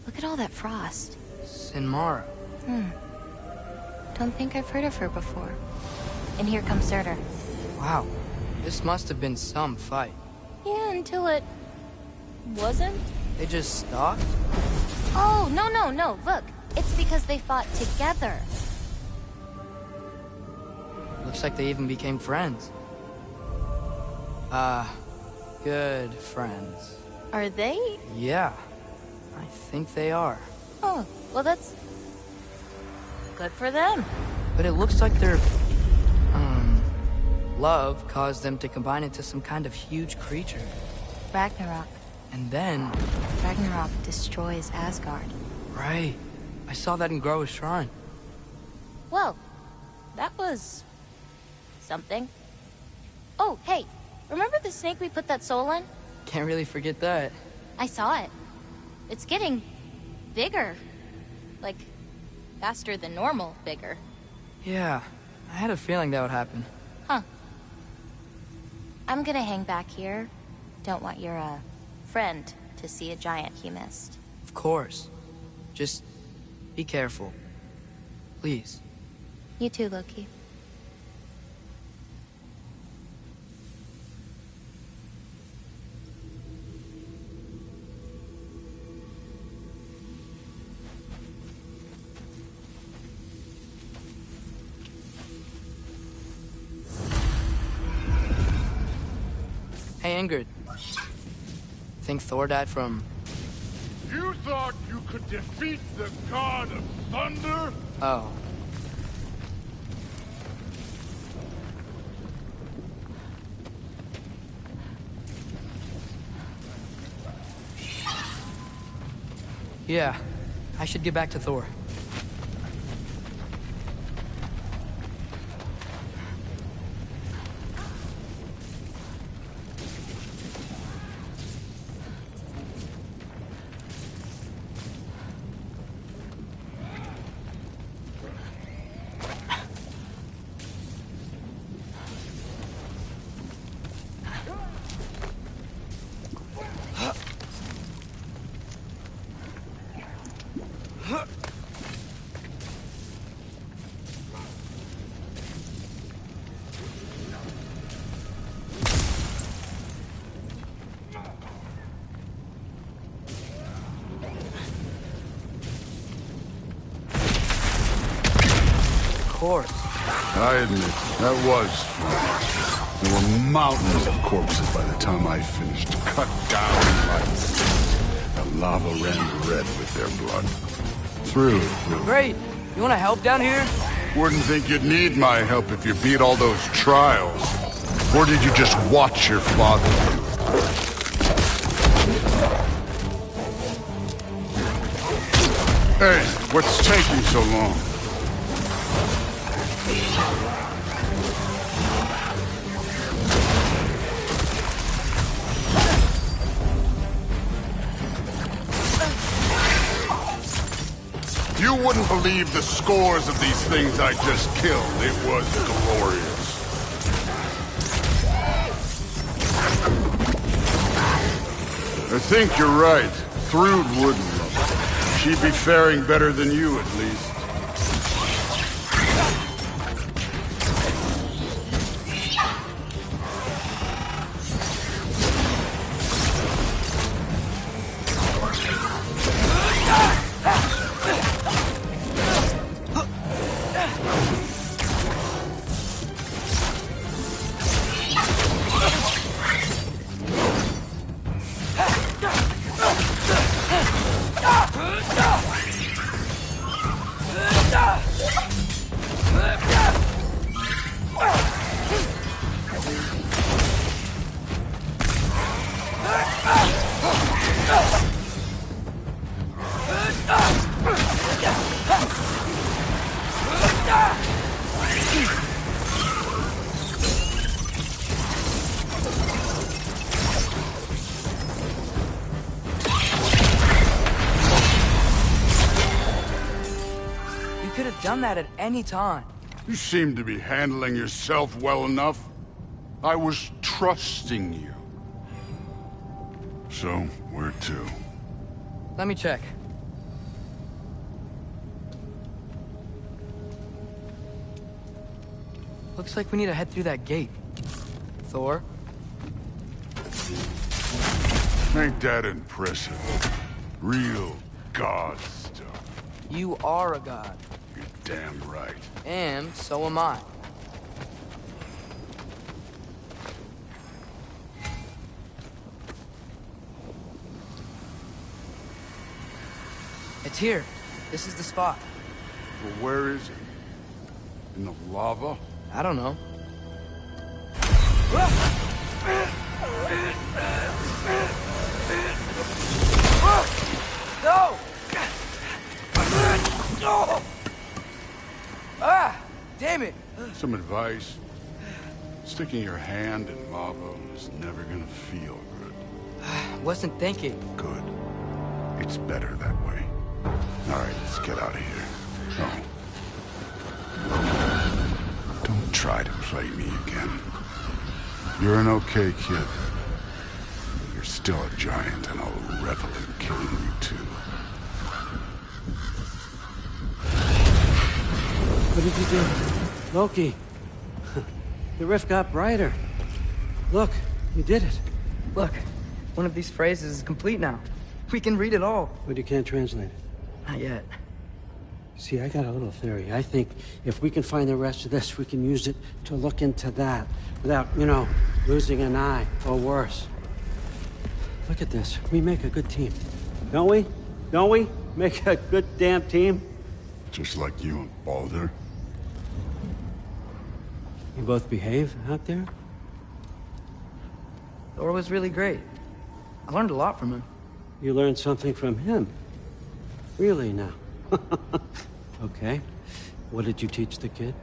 Look at all that frost. Sinmara. Don't think I've heard of her before. And here comes Surtur. Wow. This must have been some fight. Yeah, until it... wasn't? They just stalked? Oh, no. Look, it's because they fought together. Looks like they even became friends. Good friends. Are they? Yeah, I think they are. Oh, well that's... Good for them. But it looks like their, love caused them to combine into some kind of huge creature. Ragnarok. And then... Ragnarok destroys Asgard. Right. I saw that in Groa's shrine. Well, that was... something. Oh, hey, remember the snake we put that soul in? Can't really forget that. I saw it. It's getting... bigger. Like, faster than normal bigger. Yeah, I had a feeling that would happen. Huh. I'm gonna hang back here. Don't want your, friend to see a giant he missed. Of course. Just be careful. Please. You too, Loki. Hey, Ingrid. Think Thor died from... You thought you could defeat the god of thunder? Oh. Yeah, I should get back to Thor. Course. I admit, that was fun. There were mountains of corpses by the time I finished, cut down like the lava ran red with their blood. Through. Great. You want to help down here? Wouldn't think you'd need my help if you beat all those trials. Or did you just watch your father do it? Hey, what's taking so long? You wouldn't believe the scores of these things I just killed. It was glorious. I think you're right. Thrud wouldn't love it. She'd be faring better than you, at least. Done that at any time. You seem to be handling yourself well enough. I was trusting you. So, where to? Let me check. Looks like we need to head through that gate. Thor? Ain't that impressive? Real god stuff. You are a god. You're damn right. And so am I. It's here. This is the spot. Well, where is it? In the lava? I don't know. No! No! Ah! Damn it! Some advice. Sticking your hand in lava is never gonna feel good. Wasn't thinking. Good. It's better that way. All right, let's get out of here. Oh. Don't try to play me again. You're an okay kid. You're still a giant, and I'll revel in killing you too. What did you do? Loki. The rift got brighter. Look, you did it. Look, one of these phrases is complete now. We can read it all. But you can't translate it. Not yet. See, I got a little theory. I think if we can find the rest of this, we can use it to look into that without, you know, losing an eye or worse. Look at this. We make a good team. Don't we? Don't we? Make a good damn team? Just like you and Baldur. You both behave out there? Thor was really great. I learned a lot from him. You learned something from him? Really now? Okay. What did you teach the kid?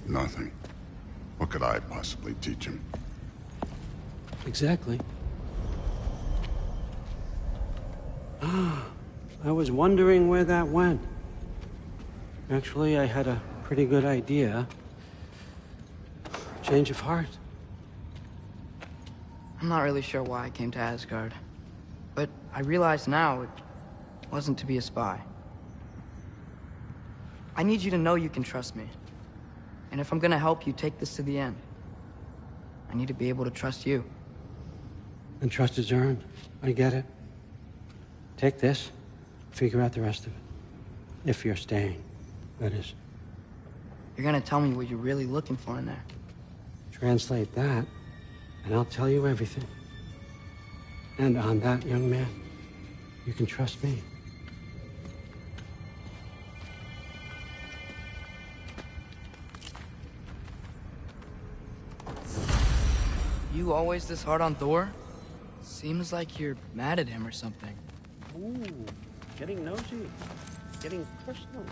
Nothing. What could I possibly teach him? Exactly. I was wondering where that went. Actually, I had a pretty good idea. Change of heart. I'm not really sure why I came to Asgard. But I realize now it wasn't to be a spy. I need you to know you can trust me. And if I'm gonna help you take this to the end, I need to be able to trust you. And trust is earned. I get it. Take this, figure out the rest of it. If you're staying, that is. You're gonna tell me what you're really looking for in there. Translate that, and I'll tell you everything. And on that, young man, you can trust me. You always this hard on Thor? Seems like you're mad at him or something. Ooh, getting nosy, getting personal.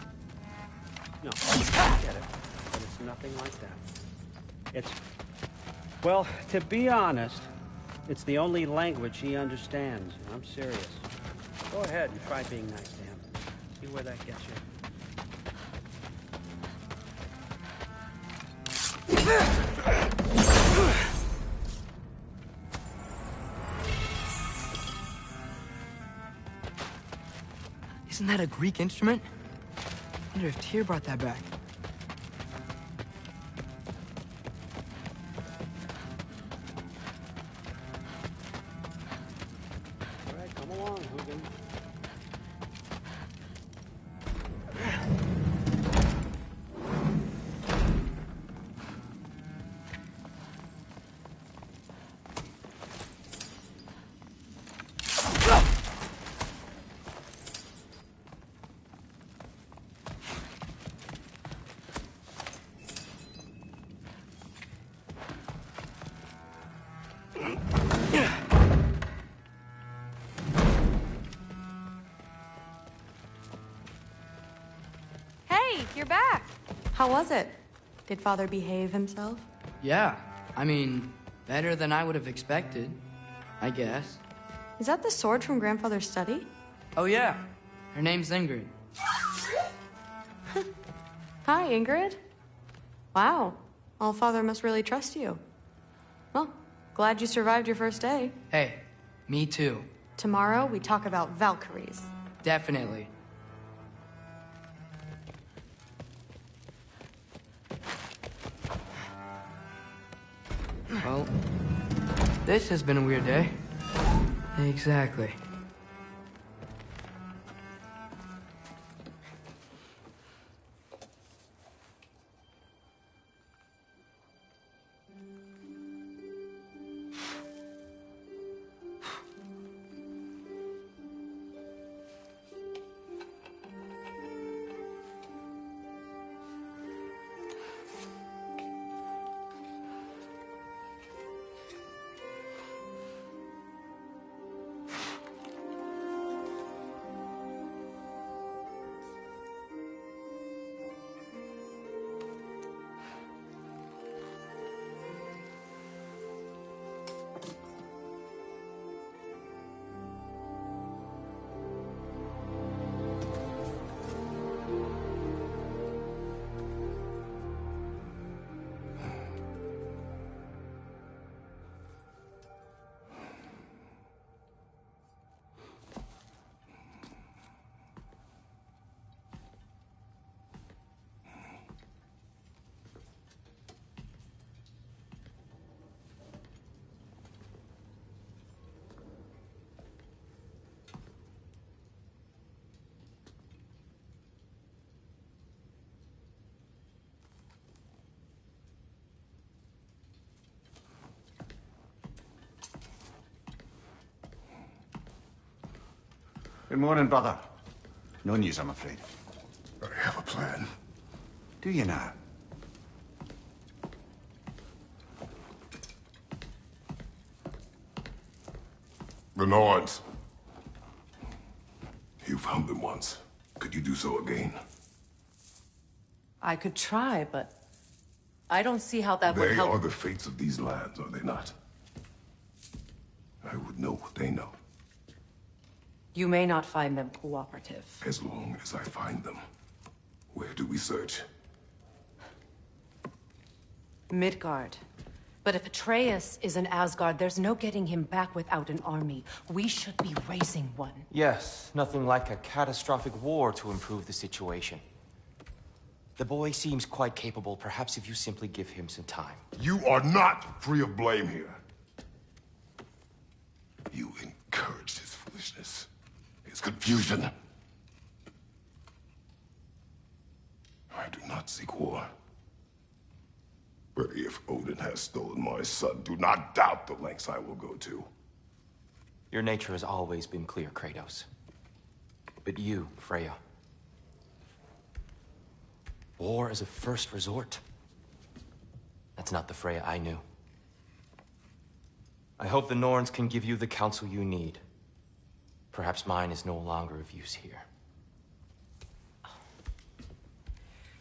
No, I get it, but it's nothing like that. It's, well, to be honest, it's the only language he understands. I'm serious. Go ahead and try being nice to him. See where that gets you. Isn't that a Greek instrument? I wonder if Tyr brought that back. All right, come along, Hugin. You're back. How was it? Did Father behave himself? Yeah, I mean, better than I would have expected, I guess. Is that the sword from Grandfather's study? Oh yeah, her name's Ingrid. Hi, Ingrid. Wow, Allfather must really trust you. Well, glad you survived your first day. Hey, me too. Tomorrow, we talk about Valkyries. Definitely. Well, this has been a weird day. Exactly. Good morning, brother. No news, I'm afraid. I have a plan. Do you now? The Norns. You found them once. Could you do so again? I could try, but I don't see how that would They help. are the fates of these lands, are they not? I would know what they know, You may not find them cooperative. as long as I find them. Where do we search? Midgard. But if Atreus is in Asgard, there's no getting him back without an army. We should be raising one. Yes, nothing like a catastrophic war to improve the situation. The boy seems quite capable. Perhaps if you simply give him some time. You are not free of blame here. You encouraged his foolishness, his confusion. I do not seek war. But if Odin has stolen my son, do not doubt the lengths I will go to. Your nature has always been clear, Kratos. But you, Freya. War is a first resort. That's not the Freya I knew. I hope the Norns can give you the counsel you need. Perhaps mine is no longer of use here.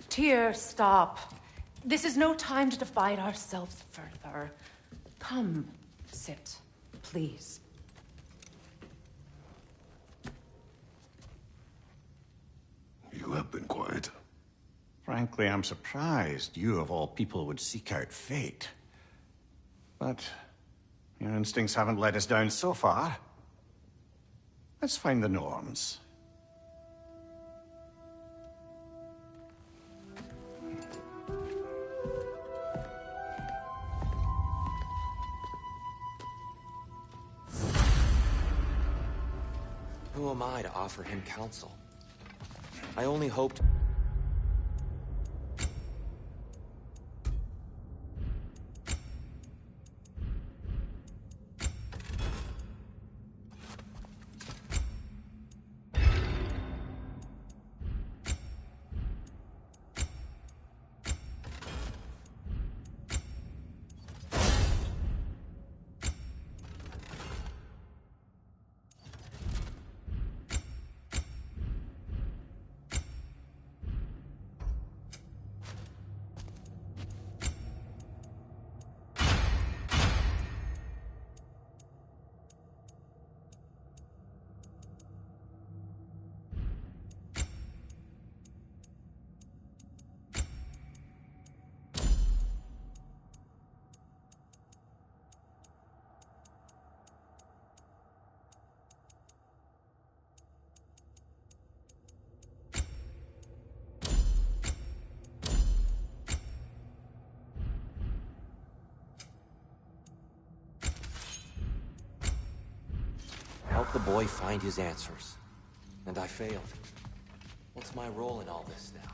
Tyr, stop. This is no time to divide ourselves further. Come, sit, please. You have been quiet. Frankly, I'm surprised you, of all people, would seek out fate. But your instincts haven't let us down so far. Let's find the Norns. Who am I to offer him counsel? I only hoped... Help the boy find his answers. And I failed. What's my role in all this now?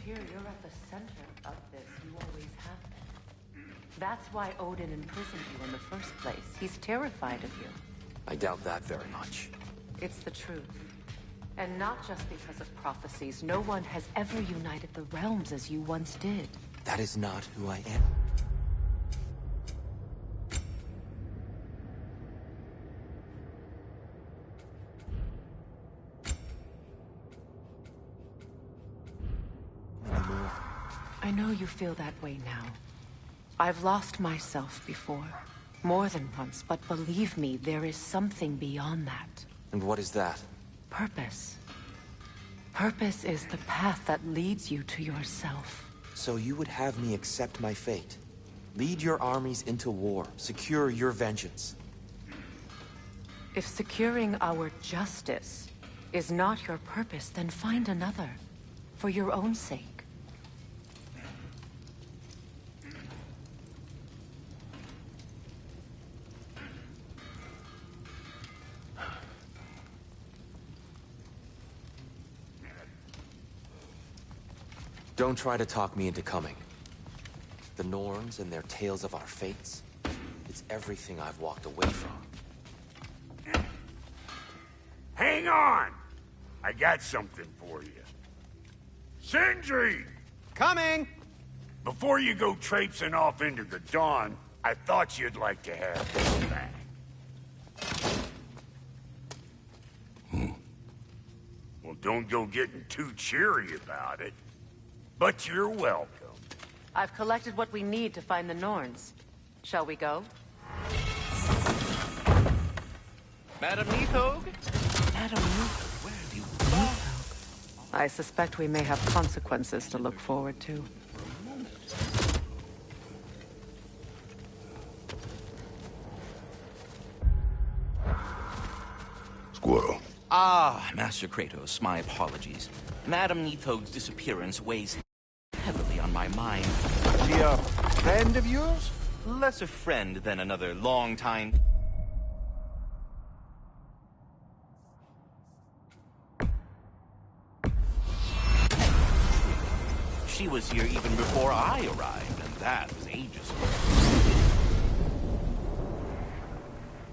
Tyr, you're at the center of this. You always have been. That's why Odin imprisoned you in the first place. He's terrified of you. I doubt that very much. It's the truth. And not just because of prophecies. No one has ever united the realms as you once did. That is not who I am. I know you feel that way now. I've lost myself before. More than once, but believe me, there is something beyond that. And what is that? Purpose. Purpose is the path that leads you to yourself. So you would have me accept my fate? Lead your armies into war, secure your vengeance. If securing our justice is not your purpose, then find another. For your own sake. Don't try to talk me into coming. The Norns and their tales of our fates, it's everything I've walked away from. Hang on! I got something for you. Sindri! Coming! Before you go traipsing off into the dawn, I thought you'd like to have this back. Well, don't go getting too cheery about it. But you're welcome. I've collected what we need to find the Norns. Shall we go? Madam Neathog? Madam Neathog, where have you gone? I suspect we may have consequences to look forward to. Squirrel. Ah, Master Kratos, my apologies. Madam Neathog's disappearance weighs heavily on my mind. She a friend of yours? Less a friend than another long-time... She was here even before I arrived, and that was ages ago.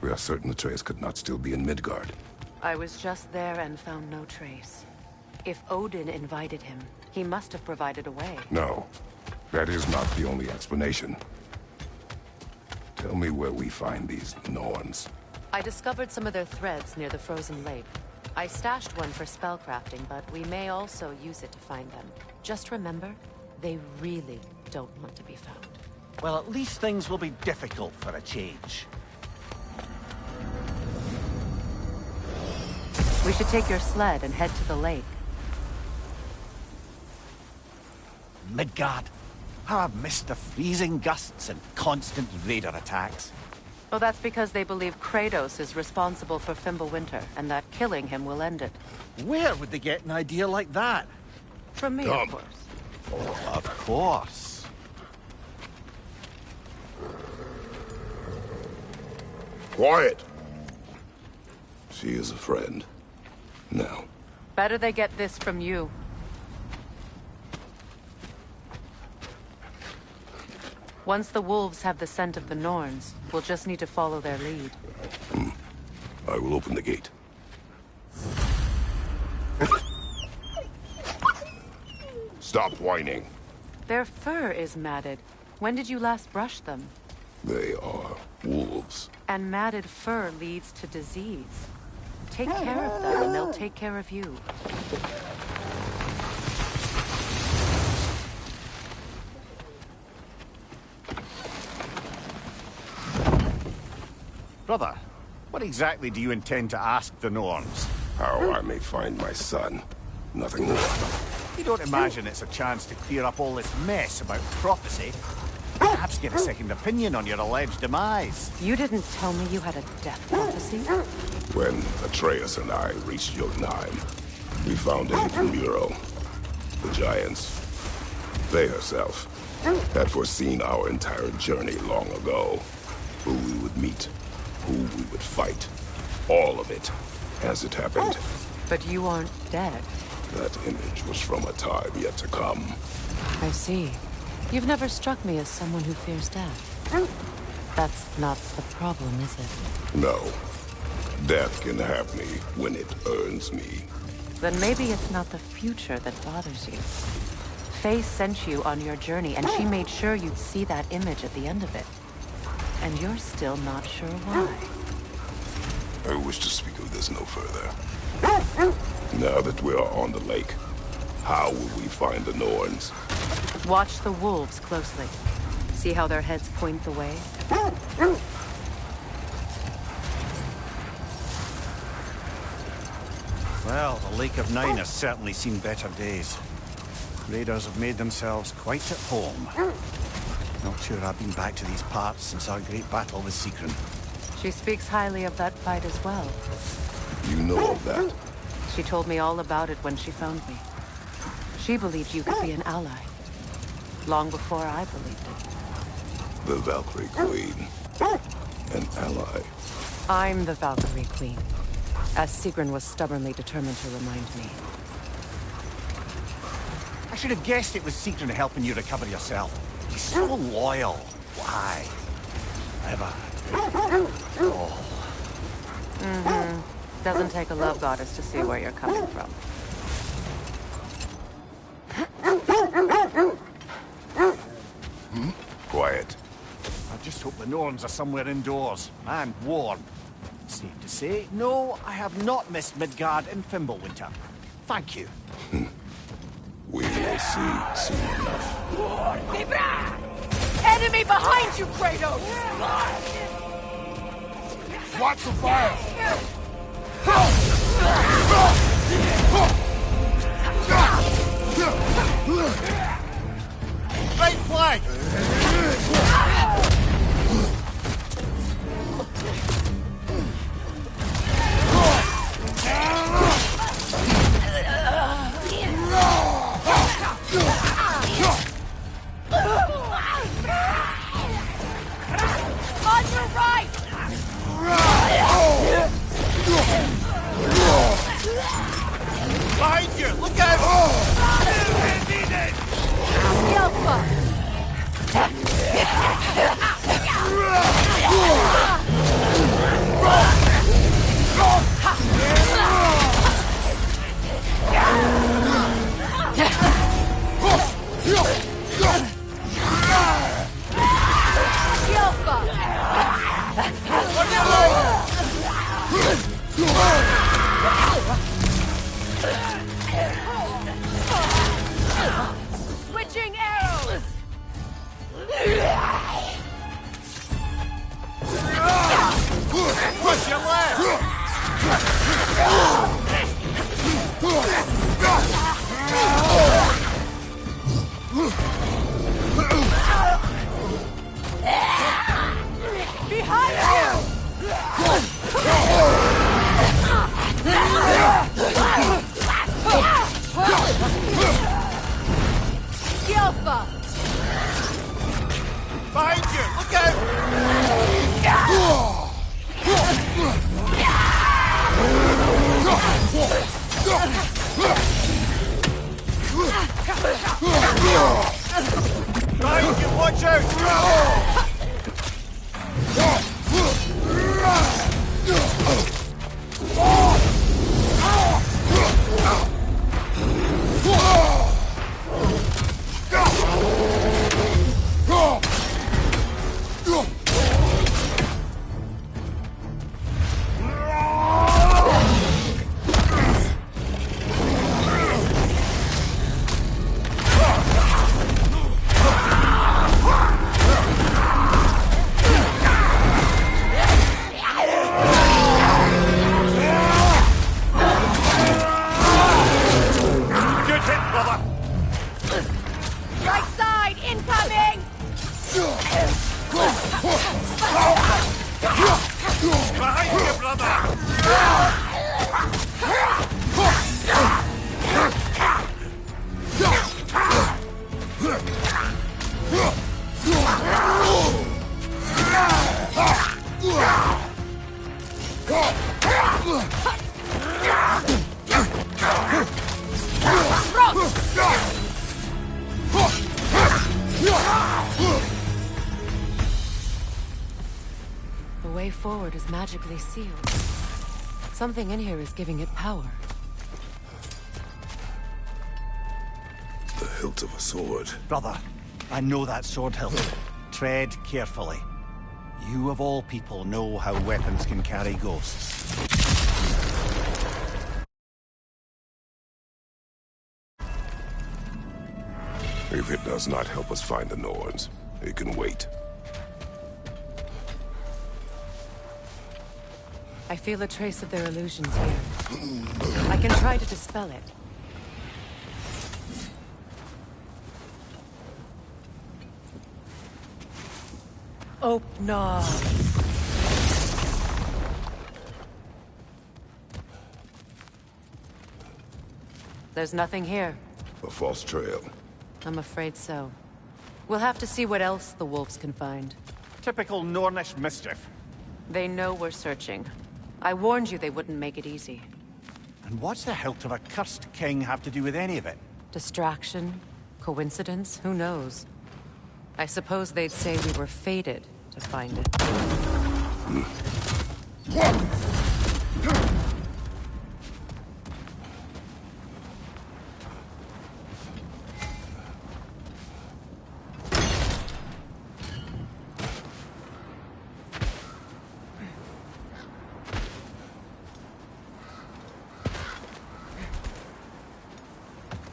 We are certain the trace could not still be in Midgard. I was just there and found no trace. If Odin invited him, he must have provided a way. No, that is not the only explanation. Tell me where we find these Norns. I discovered some of their threads near the frozen lake. I stashed one for spellcrafting, but we may also use it to find them. Just remember, they really don't want to be found. Well, at least things will be difficult for a change. We should take your sled and head to the lake. Midgard. How I've missed the freezing gusts and constant raider attacks. Well, that's because they believe Kratos is responsible for Fimbulwinter, and that killing him will end it. Where would they get an idea like that? From me, of course. Oh, of course. Quiet! She is a friend. Now. Better they get this from you. Once the wolves have the scent of the Norns, we'll just need to follow their lead. I will open the gate. Stop whining. Their fur is matted. When did you last brush them? They are wolves. And matted fur leads to disease. Take care of them, and they'll take care of you. Brother, what exactly do you intend to ask the Norns? How I may find my son. Nothing more. You don't imagine it's a chance to clear up all this mess about prophecy? Perhaps get a second opinion on your alleged demise. You didn't tell me you had a death prophecy? When Atreus and I reached Jotunheim, we found a hidden mural. The giants, they herself, had foreseen our entire journey long ago. Who we would meet, who we would fight. All of it, as it happened. But you aren't dead. That image was from a time yet to come. I see. You've never struck me as someone who fears death. That's not the problem, is it? No. Death can have me when it earns me. Then maybe it's not the future that bothers you. Faye sent you on your journey, and she made sure you'd see that image at the end of it. And you're still not sure why. I wish to speak of this no further. Now that we are on the lake, how will we find the Norns? Watch the wolves closely. See how their heads point the way? Well, the Lake of Nine has certainly seen better days. Raiders have made themselves quite at home. Not sure I've been back to these parts since our great battle with Sigrun. She speaks highly of that fight as well. You know of that? She told me all about it when she found me. She believed you could be an ally. Long before I believed it. The Valkyrie Queen. An ally. I'm the Valkyrie Queen, as Sigrun was stubbornly determined to remind me. I should have guessed it was Sigrun helping you recover yourself. He's so loyal. Why? Ever. Oh. Doesn't take a love goddess to see where you're coming from. Quiet. I just hope the Norns are somewhere indoors, and warm. Safe to say, no, I have not missed Midgard in Fimbulwinter. Thank you. We will see soon enough. Enemy behind you, Kratos! Watch the fire! Right flank! On your right! Behind you! Look out! Skillful! Switching arrows! Push your left! Behind you! Skillful! Behind you! Look out! Behind you! Watch out! Right side, incoming! Behind you, brother! The way forward is magically sealed. Something in here is giving it power. The hilt of a sword. Brother, I know that sword hilt. Tread carefully. You of all people know how weapons can carry ghosts. If it does not help us find the Norns, it can wait. I feel a trace of their illusions here. I can try to dispel it. Open up. There's nothing here. A false trail. I'm afraid so. We'll have to see what else the wolves can find. Typical Nornish mischief. They know we're searching. I warned you they wouldn't make it easy. And what's the hilt of a cursed king have to do with any of it? Distraction? Coincidence? Who knows? I suppose they'd say we were fated to find it.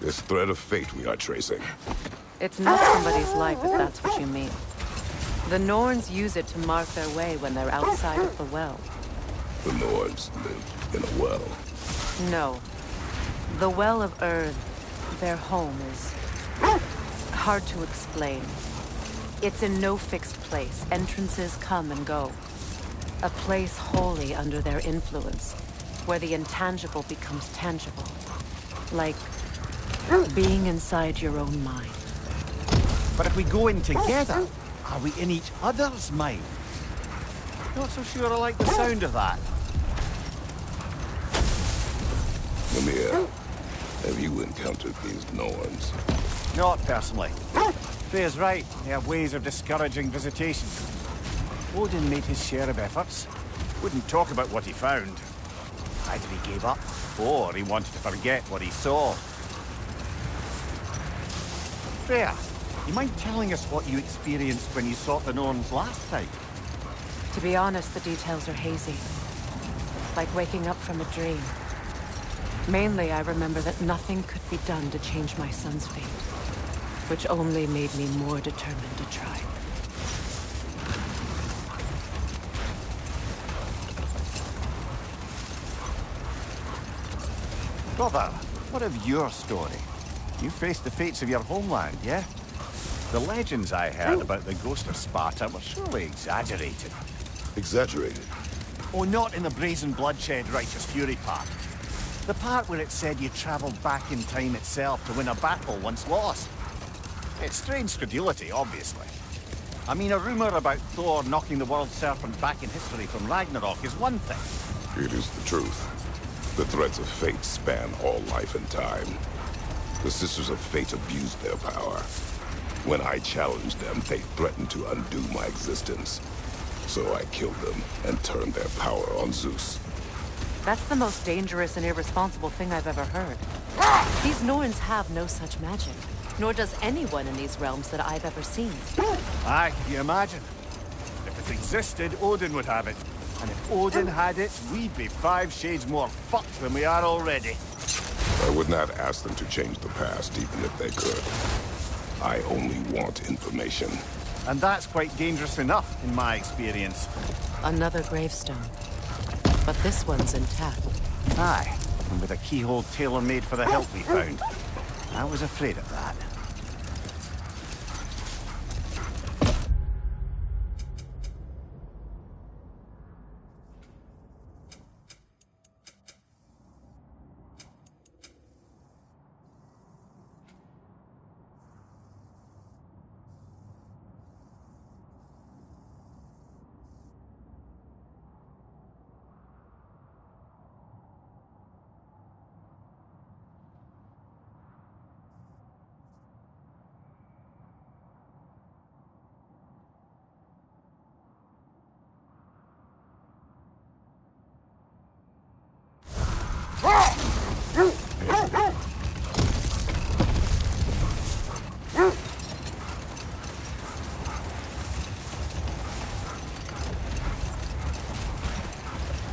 This thread of fate we are tracing. It's not somebody's life, if that's what you mean. The Norns use it to mark their way when they're outside of the well. The Norns live in a well. No. The Well of Earth, their home, is hard to explain. It's in no fixed place. Entrances come and go. A place wholly under their influence, where the intangible becomes tangible. Like being inside your own mind. But if we go in together, are we in each other's mind? Not so sure I like the sound of that. Mimir, have you encountered these Norns? Not personally. Freya's right. They have ways of discouraging visitation. Odin made his share of efforts. Wouldn't talk about what he found. Either he gave up, or he wanted to forget what he saw. Freya, you mind telling us what you experienced when you sought the Norns last time? To be honest, the details are hazy. Like waking up from a dream. Mainly, I remember that nothing could be done to change my son's fate, which only made me more determined to try. Brother, what of your story? You faced the fates of your homeland, yeah? The legends I heard about the ghost of Sparta were surely exaggerated. Exaggerated? Oh, not in the brazen bloodshed righteous fury part. The part where it said you travelled back in time itself to win a battle once lost. It's strange credulity, obviously. I mean, a rumour about Thor knocking the world serpent back in history from Ragnarok is one thing. It is the truth. The threads of fate span all life and time. The Sisters of Fate abused their power. When I challenged them, they threatened to undo my existence. So I killed them and turned their power on Zeus. That's the most dangerous and irresponsible thing I've ever heard. These Norns have no such magic, nor does anyone in these realms that I've ever seen. Aye, can you imagine? If it existed, Odin would have it. And if Odin had it, we'd be 5 shades more fucked than we are already. I would not ask them to change the past, even if they could. I only want information. And that's quite dangerous enough, in my experience. Another gravestone. But this one's intact. Aye, and with a keyhole tailor-made for the help we found. I was afraid of that.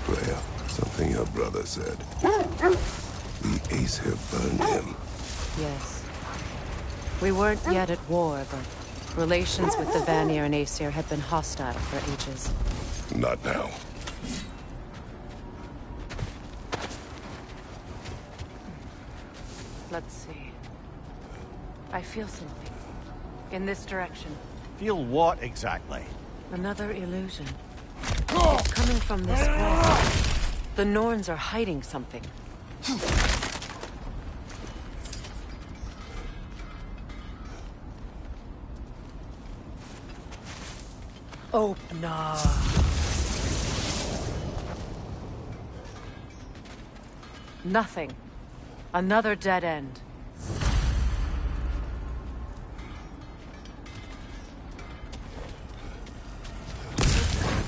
Freya, something your brother said. The Aesir burned him. Yes. We weren't yet at war, but relations with the Vanir and Aesir had been hostile for ages. Not now. Let's see. I feel something. In this direction. Feel what exactly? Another illusion. It's coming from this wall. The Norns are hiding something. Open up. Nothing. Another dead end.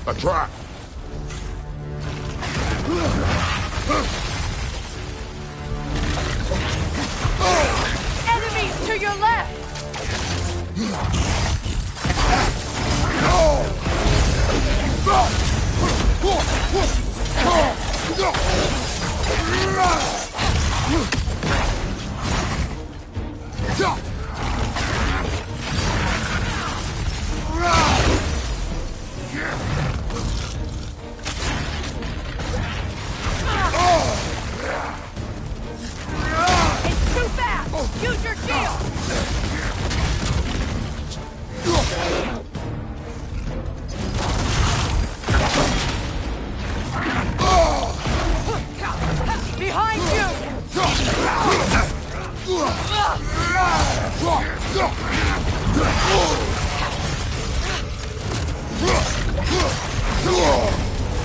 A trap! Enemies to your left!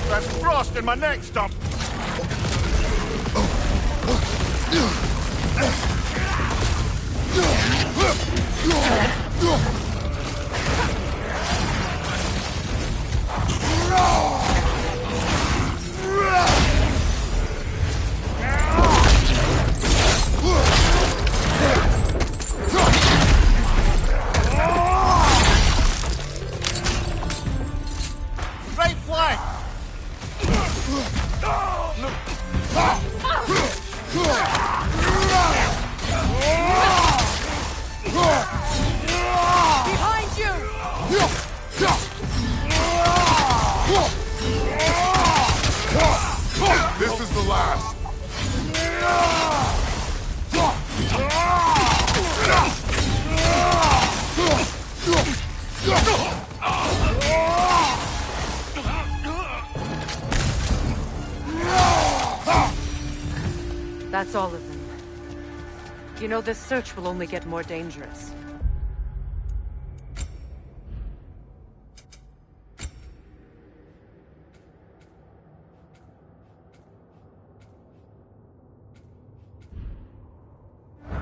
That's frost in my neck stump. Right flank! Behind you! This is the last. That's all of them. You know, this search will only get more dangerous.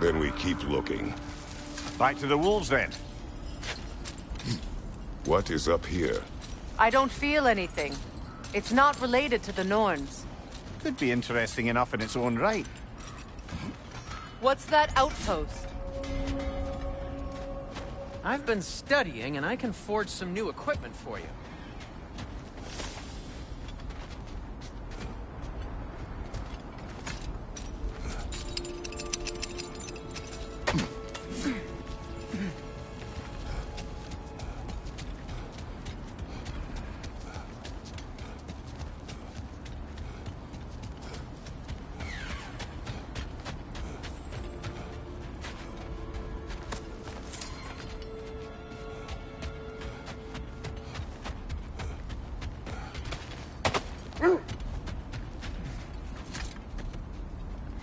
Then we keep looking. Back to the wolves, then. What is up here? I don't feel anything. It's not related to the Norns. Could be interesting enough in its own right. What's that outpost? I've been studying, and I can forge some new equipment for you.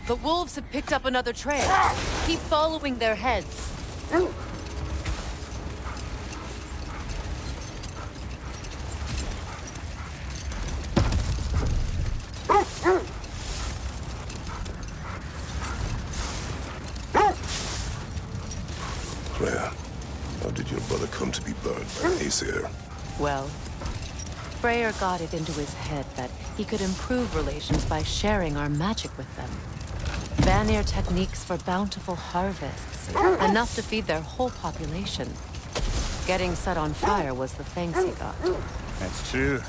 The wolves have picked up another trail. Keep following their heads. Freya, how did your brother come to be burned by Aesir? Well, Freyr got it into his head that he could improve relations by sharing our magic with them. Vanir techniques for bountiful harvests, enough to feed their whole population. Getting set on fire was the thanks he got. That's true.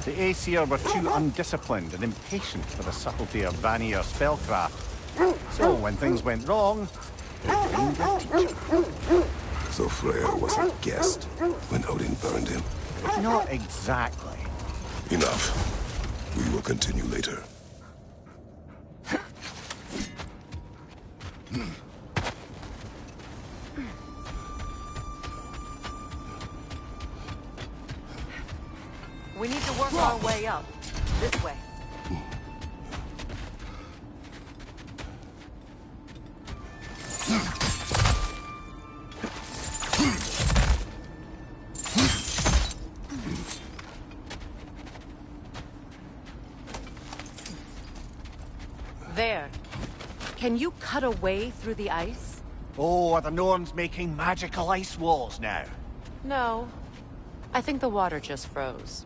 The Aesir were too undisciplined and impatient for the subtlety of Vanir spellcraft. So when things went wrong, they blamed their teacher. So Freya was a guest when Odin burned him? Not exactly. Enough. We will continue later. We need to work our way up. This way. There. Can you cut a way through the ice? Oh, are the Norns making magical ice walls now? No. I think the water just froze.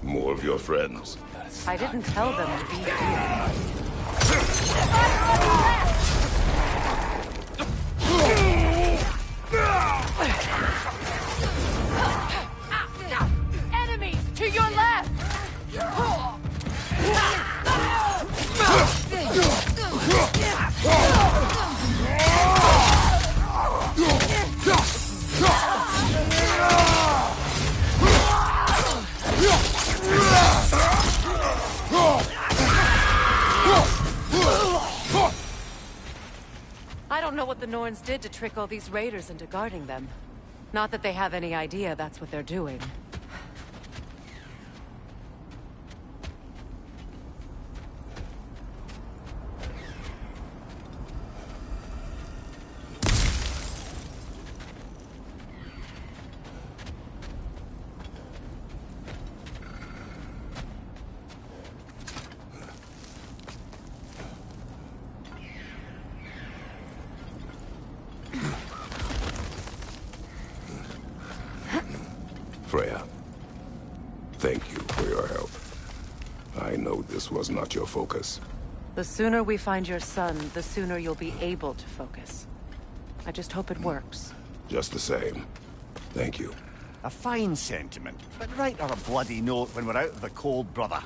More of your friends. I didn't tell them to be here. Enemies to your left! I don't know what the Norns did to trick all these raiders into guarding them. Not that they have any idea that's what they're doing. Freya, thank you for your help. I know this was not your focus. The sooner we find your son, the sooner you'll be able to focus. I just hope it works. Just the same, thank you. A fine sentiment, but write her a bloody note when we're out of the cold, brother.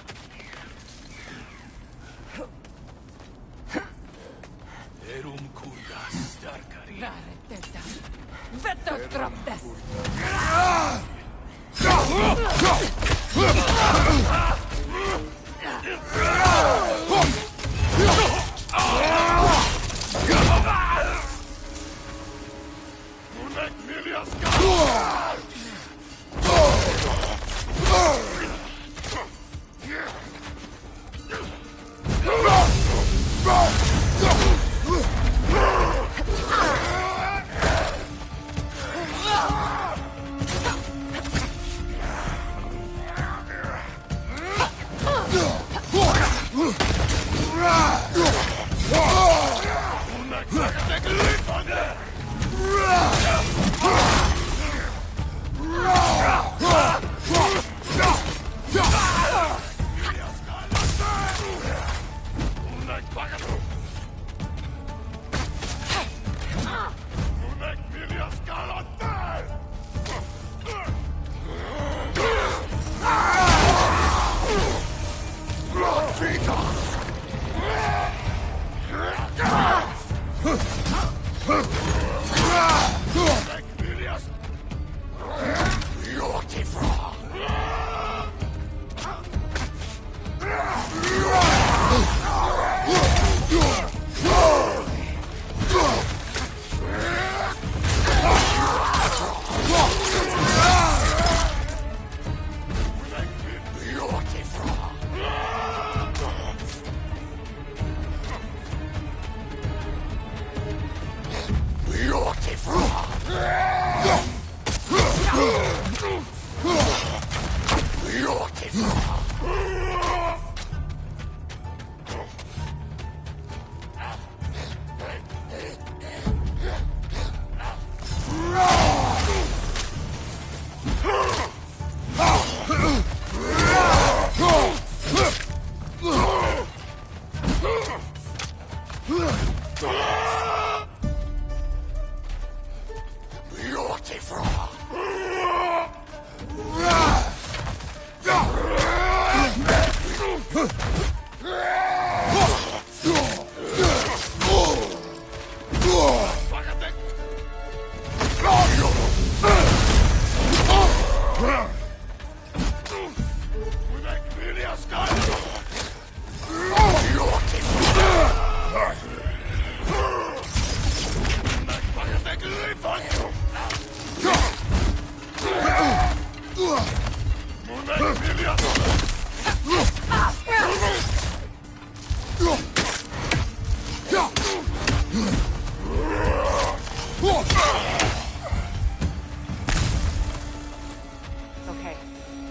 Okay,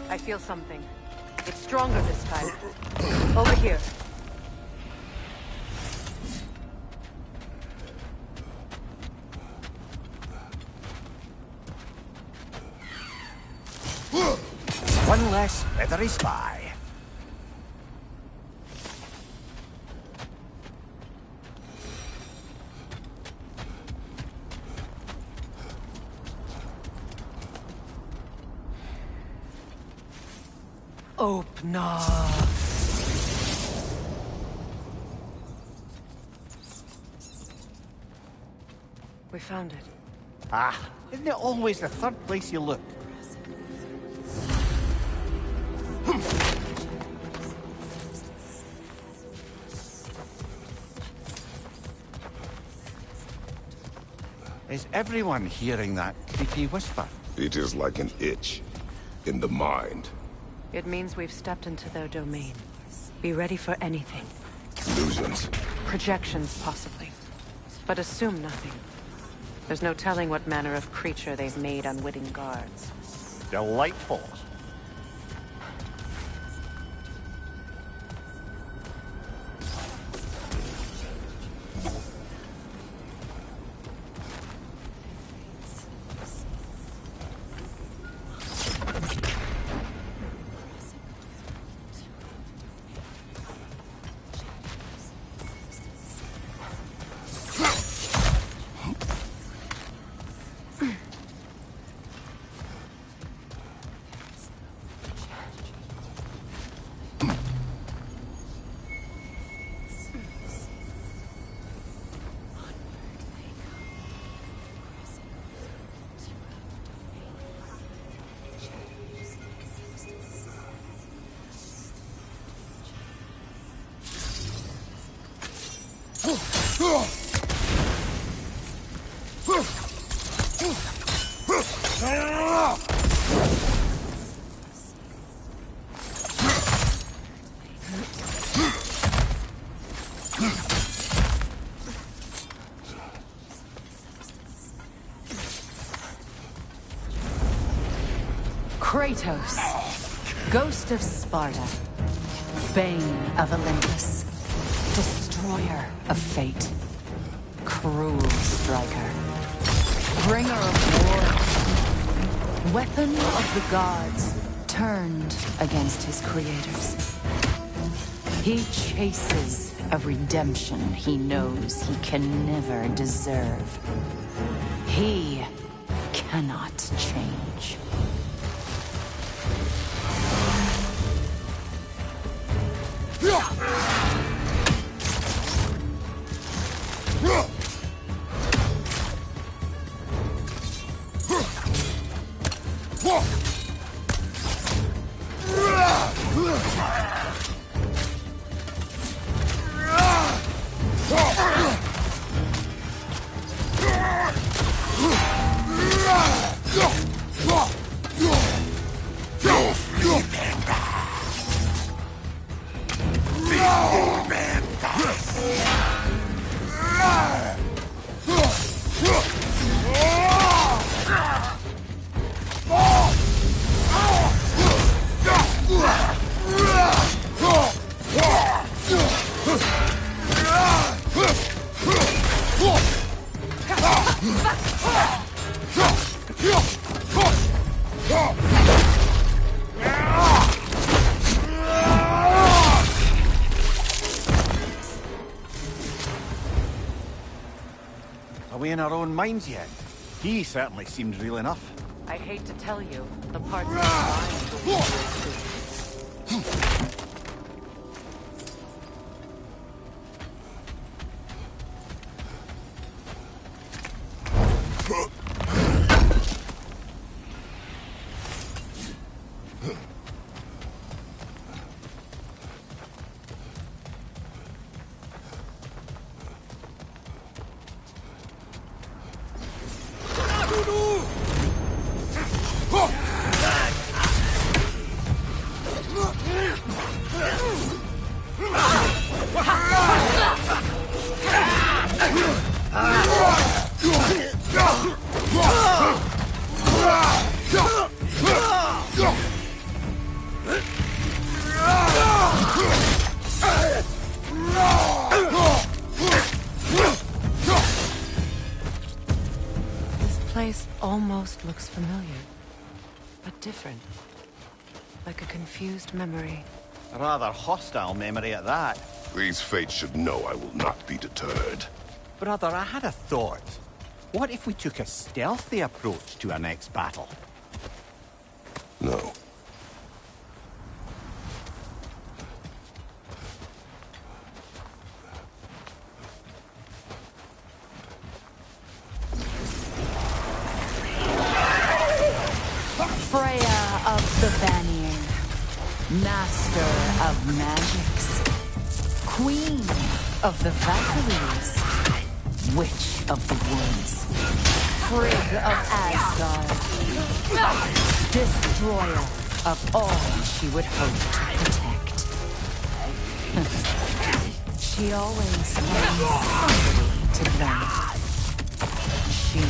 I feel something. It's stronger this time. Over here. One less feathery spy. Opener. We found it. Ah, isn't it always the third place you look? Is everyone hearing that creepy whisper? It is like an itch in the mind. It means we've stepped into their domain. Be ready for anything. Illusions. Projections, possibly. But assume nothing. There's no telling what manner of creature they've made unwitting guards. Delightful. Kratos, Ghost of Sparta, Bane of Olympus, Destroyer of Fate, Cruel Striker, Bringer of War, Weapon of the Gods, turned against his creators. He chases a redemption he knows he can never deserve. He cannot change. Are we in our own minds yet? He certainly seemed real enough. I'd hate to tell you, the parts of the mind place almost looks familiar, but different. Like a confused memory. A rather hostile memory at that. These fates should know I will not be deterred. Brother, I had a thought. What if we took a stealthy approach to our next battle? No. Freya of the Vanir, Master of Magics, Queen of the Valkyries, Witch of the Woods. Frigg of Asgard. Destroyer of all she would hope to protect. She always finds somebody to blame. She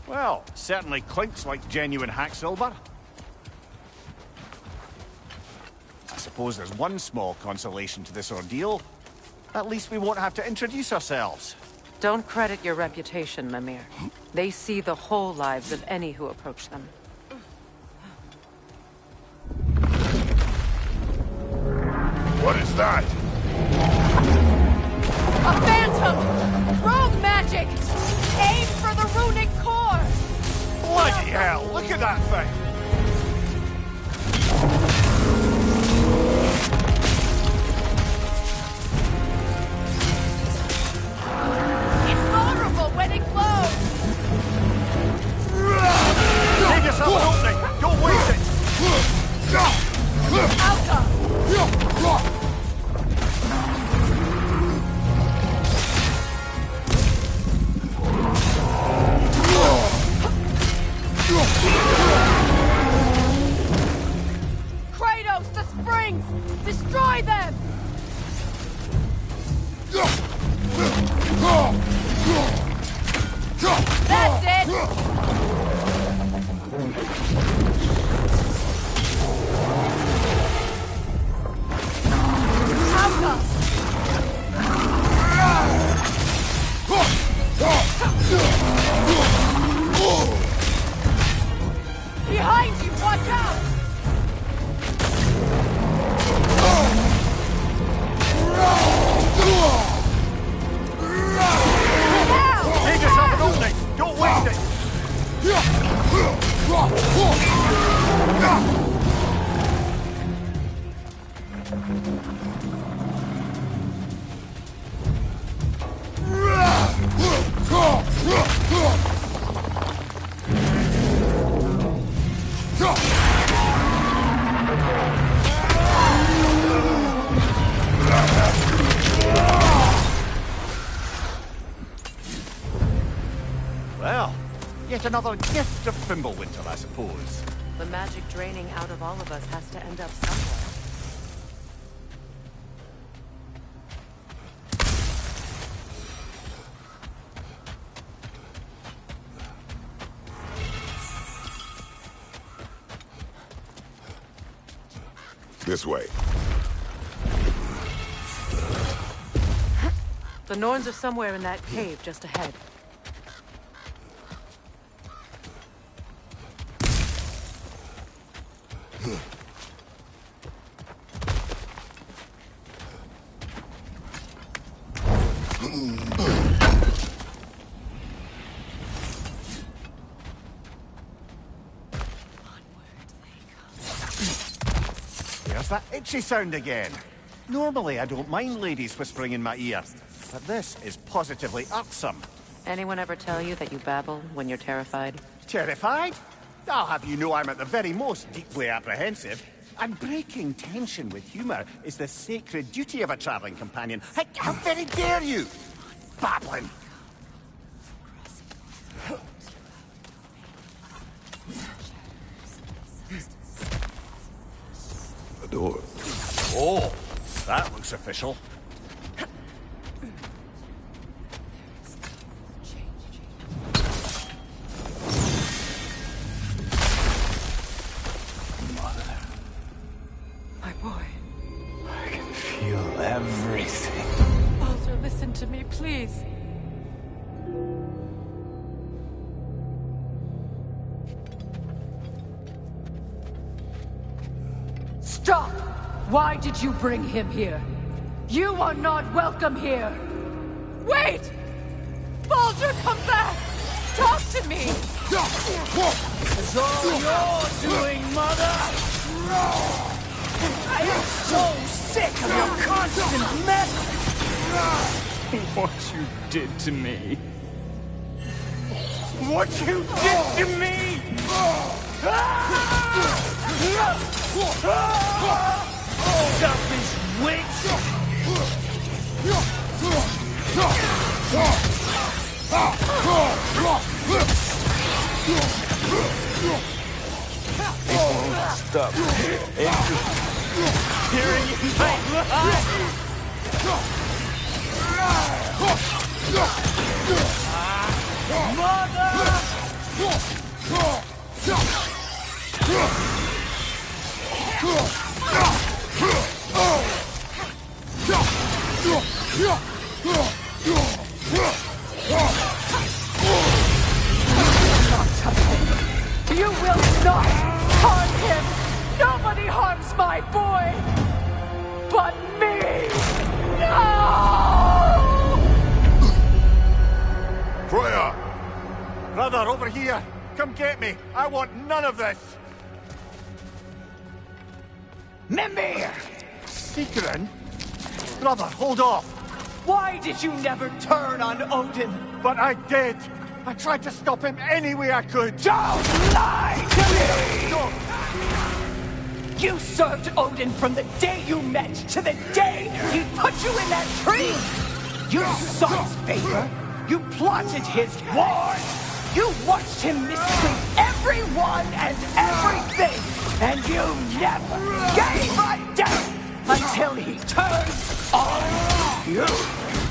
Well, certainly clinks like genuine hack silver. I suppose there's one small consolation to this ordeal. At least we won't have to introduce ourselves. Don't credit your reputation, Mimir. They see the whole lives of any who approach them. What is that? A phantom! Rogue magic! Aim for the runic core! Bloody hell, look at that thing! It's vulnerable when it glows! Give yourself an opening! Don't waste it! Alka! Just another gift of Fimbulwinter, I suppose. The magic draining out of all of us has to end up somewhere. This way. The Norns are somewhere in that cave just ahead. There's that itchy sound again. Normally, I don't mind ladies whispering in my ear, but this is positively irksome. Anyone ever tell you that you babble when you're terrified? Terrified? I'll have you know I'm at the very most deeply apprehensive. And breaking tension with humour is the sacred duty of a travelling companion. How very dare you! Babbling! A door. Oh, that looks official. My boy. I can feel everything. Baldur, listen to me, please. Stop! Why did you bring him here? You are not welcome here! Wait! Baldur, come back! Talk to me! It's all you're doing, Mother! I am so sick of your constant mess! What you did to me. What you did to me! Selfish witch! It won't stop. It's Hearing in my eyes! You will not harm him! Nobody harms my boy! But me! No! Freya! Brother, over here! Come get me! I want none of this! Mimir! Secret? Brother, hold off! Why did you never turn on Odin? But I did! I tried to stop him any way I could! Don't lie to me! No. You served Odin from the day you met to the day he put you in that tree! You sought his favor! You plotted his wars! You watched him mistreat everyone and everything! And you never gave a damn until he turned on you!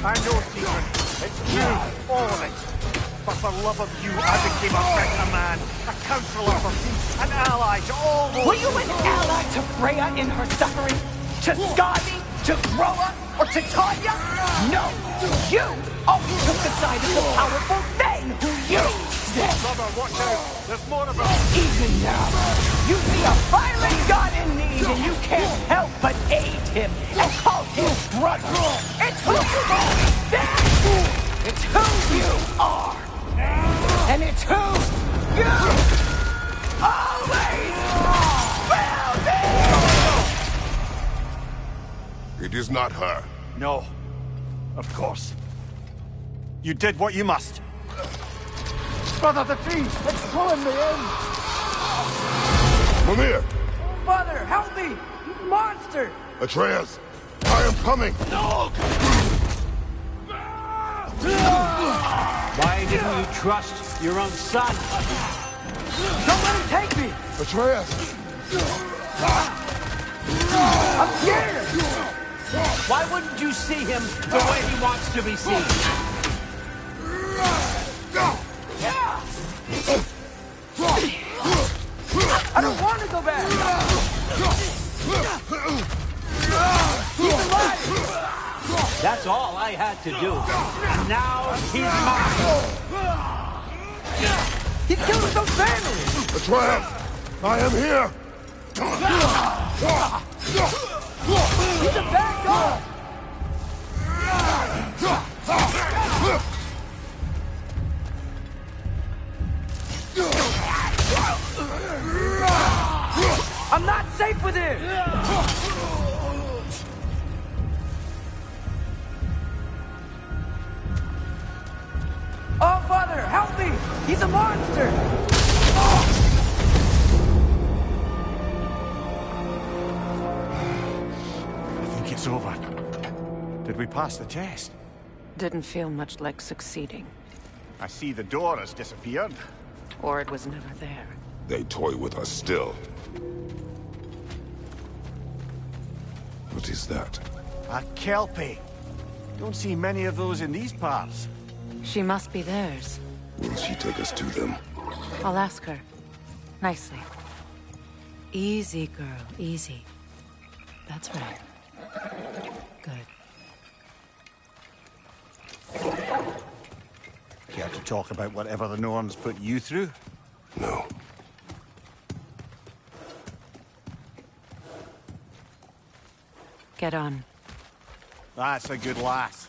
I know, Secret. It's true, all of it. But for love of you, I became a better man, a counselor for peace, an ally to all those... Were you an ally to Freya in her suffering? To Skadi? To Groa? Or to Tanya? No! You always took the side of the powerful men who used them! Brother, watch out! There's more of us! Even now, you see a violent god in need and you can't help but aid him and call him brother! It's who you are! It's who you are! And it's who you always will be! It is not her. No. Of course. You did what you must. Brother, the tree! It's pulling me in! Mimir! Mother, help me! Monster! Atreus! I am coming! No! Why didn't you trust Your own son. Don't let him take me! Atreus! I'm scared! Why wouldn't you see him the way he wants to be seen? I don't want to go back! He's alive! That's all I had to do. And now he's mine. He's killing his own family! Atreus! I am here! He's a bad guy! I'm not safe with him! Oh, Father, help me! He's a monster! I think it's over. Did we pass the test? Didn't feel much like succeeding. I see the door has disappeared. Or it was never there. They toy with us still. What is that? A Kelpie. Don't see many of those in these parts. She must be theirs. Will she take us to them? I'll ask her. Nicely. Easy, girl. Easy. That's right. Good. Care to talk about whatever the Norns put you through? No. Get on. That's a good lass.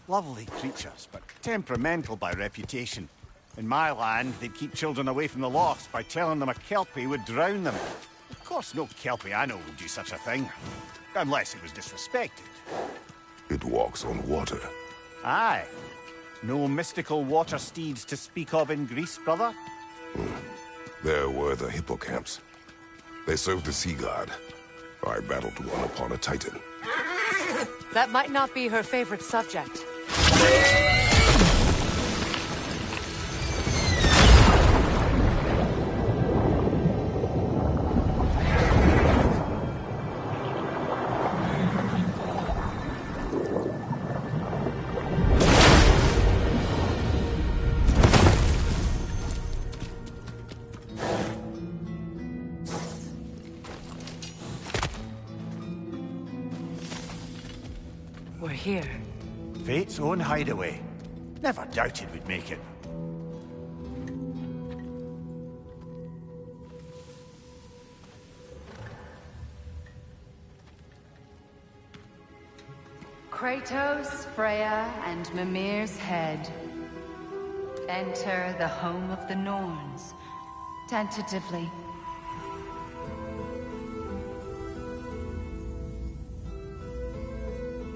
Lovely creatures, but temperamental by reputation. In my land, they'd keep children away from the lost by telling them a Kelpie would drown them. Of course, no Kelpie I know would do such a thing. Unless it was disrespected. It walks on water. Aye. No mystical water steeds to speak of in Greece, brother? There were the hippocamps. They served the sea god. I battled one upon a titan. That might not be her favorite subject. We're here. Fate's own hideaway. Never doubted we'd make it. Kratos, Freya, and Mimir's head. Enter the home of the Norns. Tentatively.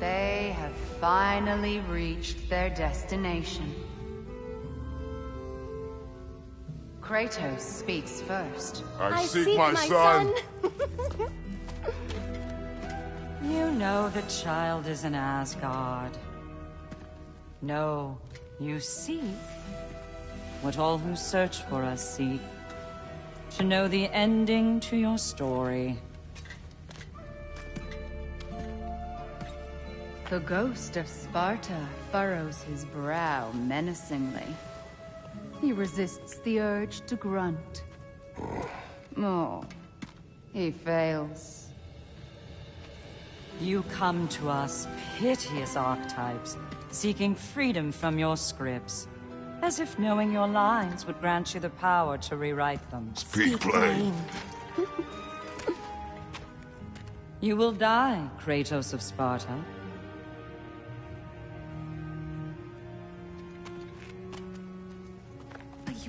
They have finally reached their destination. Kratos speaks first. I seek my son. You know the child is in Asgard. No, you seek what all who search for us seek. To know the ending to your story. The ghost of Sparta furrows his brow menacingly. He resists the urge to grunt. Oh, he fails. You come to us, piteous archetypes, seeking freedom from your scripts. As if knowing your lines would grant you the power to rewrite them. Speak plain. You will die, Kratos of Sparta.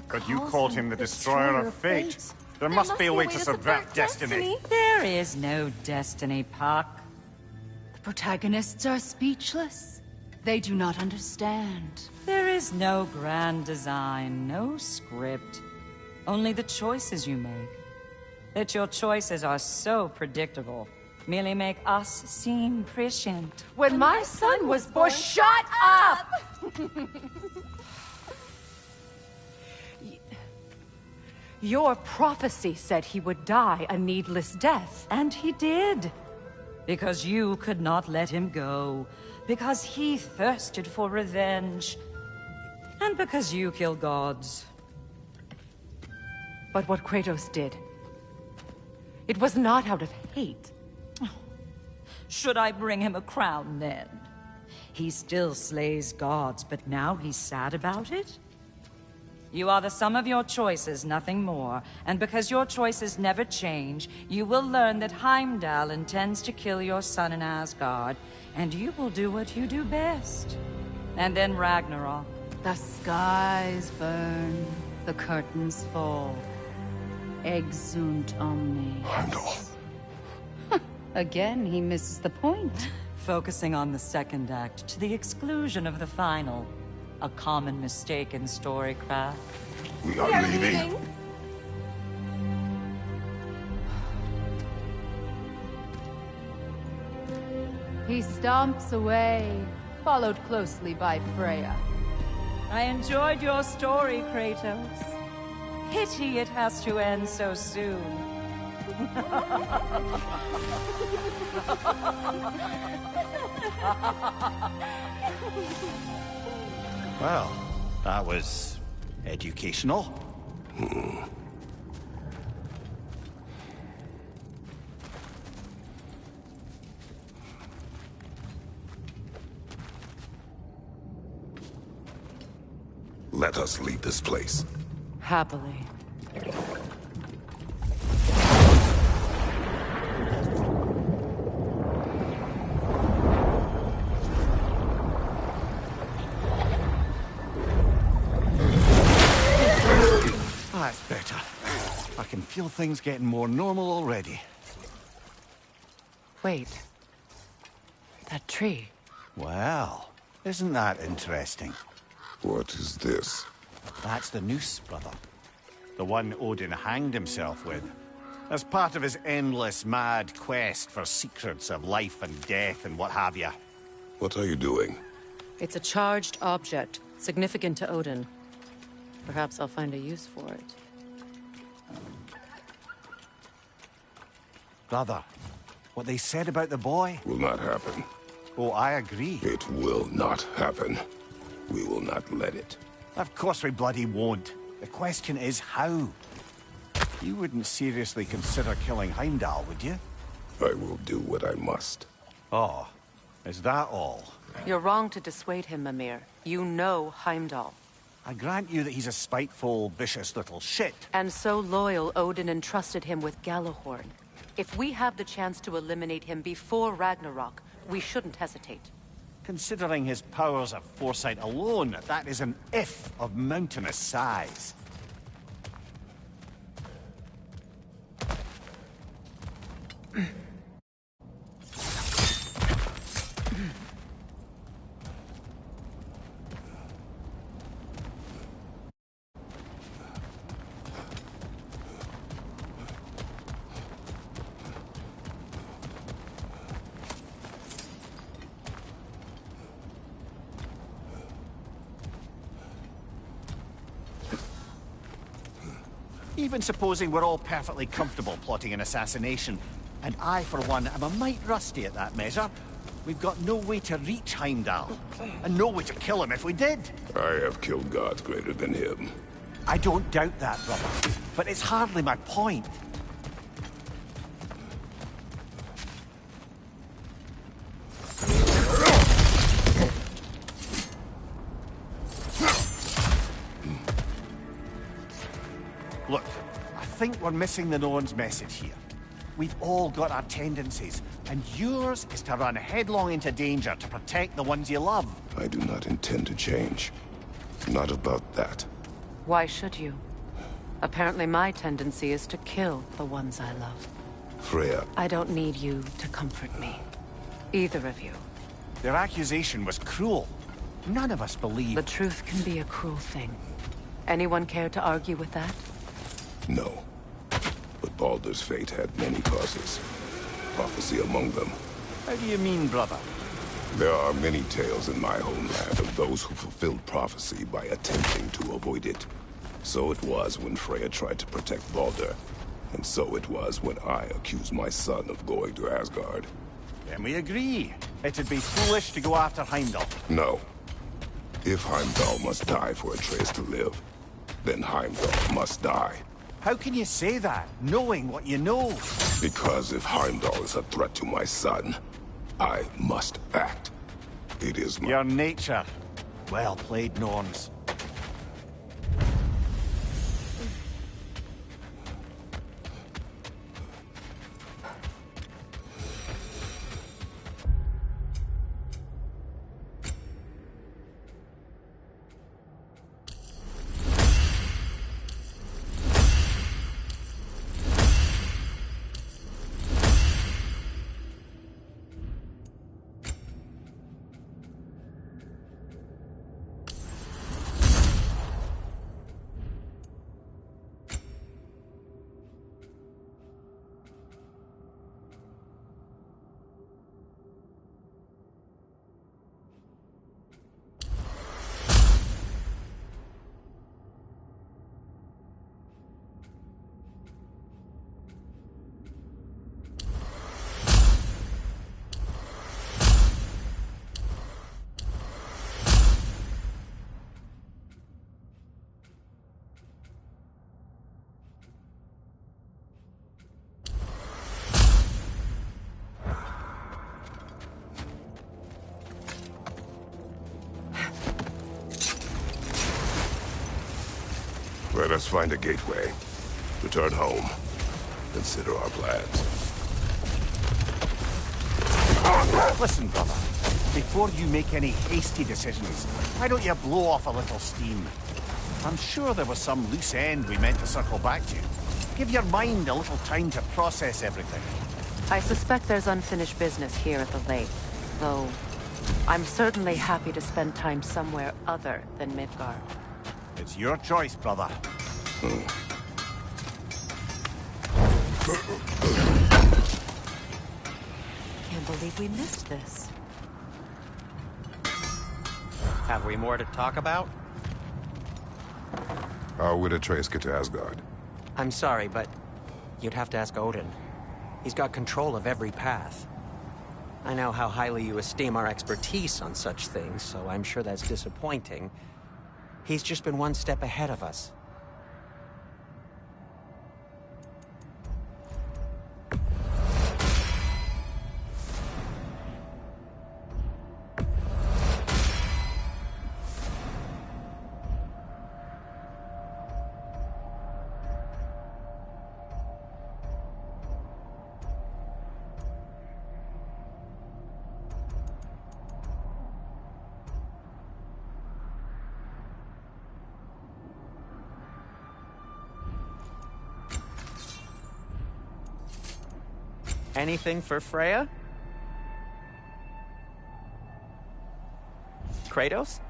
But you called him the Destroyer of Fate. There must be a way to subvert destiny. There is no destiny, Puck. The protagonists are speechless. They do not understand. There is no grand design, no script. Only the choices you make. That your choices are so predictable, merely make us seem prescient. When my son was born, shut up! Your prophecy said he would die a needless death. And he did. Because you could not let him go. Because he thirsted for revenge. And because you kill gods. But what Kratos did, it was not out of hate. Should I bring him a crown then? He still slays gods, but now he's sad about it? You are the sum of your choices, nothing more. And because your choices never change, you will learn that Heimdall intends to kill your son in Asgard, and you will do what you do best. And then Ragnarok. The skies burn, the curtains fall. Exunt omnes. Heimdall. Again, he misses the point. Focusing on the second act to the exclusion of the final. A common mistake in storycraft. We are leaving. He stomps away, followed closely by Freya. I enjoyed your story, Kratos. Pity it has to end so soon. Well, that was educational. Let us leave this place. Happily. That's better. I can feel things getting more normal already. Wait. That tree. Well, isn't that interesting? What is this? That's the noose, brother. The one Odin hanged himself with. As part of his endless, mad quest for secrets of life and death and what have you. What are you doing? It's a charged object, significant to Odin. Perhaps I'll find a use for it. Brother, what they said about the boy? Will not happen. Oh, I agree. It will not happen. We will not let it. Of course we bloody won't. The question is how? You wouldn't seriously consider killing Heimdall, would you? I will do what I must. Oh, is that all? You're wrong to dissuade him, Mimir. You know Heimdall. I grant you that he's a spiteful, vicious little shit. And so loyal, Odin entrusted him with Gjallarhorn. If we have the chance to eliminate him before Ragnarok, we shouldn't hesitate. Considering his powers of foresight alone, that is an if of mountainous size. Even supposing we're all perfectly comfortable plotting an assassination, and I, for one, am a mite rusty at that measure, we've got no way to reach Heimdall, and no way to kill him if we did. I have killed gods greater than him. I don't doubt that, brother, but it's hardly my point. Look, I think we're missing the Norn's message here. We've all got our tendencies, and yours is to run headlong into danger to protect the ones you love. I do not intend to change. Not about that. Why should you? Apparently my tendency is to kill the ones I love. Freya. I don't need you to comfort me. Either of you. Their accusation was cruel. None of us believe... The truth can be a cruel thing. Anyone care to argue with that? No. But Baldur's fate had many causes. Prophecy among them. How do you mean, brother? There are many tales in my homeland of those who fulfilled prophecy by attempting to avoid it. So it was when Freya tried to protect Baldur. And so it was when I accused my son of going to Asgard. Then we agree. It'd be foolish to go after Heimdall. No. If Heimdall must die for Atreus to live, then Heimdall must die. How can you say that, knowing what you know? Because if Heimdall is a threat to my son, I must act. It is my... Your nature. Well played, Norns. Let us find a gateway. Return home. Consider our plans. Listen, brother. Before you make any hasty decisions, why don't you blow off a little steam? I'm sure there was some loose end we meant to circle back to. Give your mind a little time to process everything. I suspect there's unfinished business here at the lake, though I'm certainly happy to spend time somewhere other than Midgard. It's your choice, brother. Can't believe we missed this. Have we more to talk about? How would Atreus get to Asgard? I'm sorry, but you'd have to ask Odin. He's got control of every path. I know how highly you esteem our expertise on such things, so I'm sure that's disappointing. He's just been one step ahead of us. Anything for Freya? Kratos?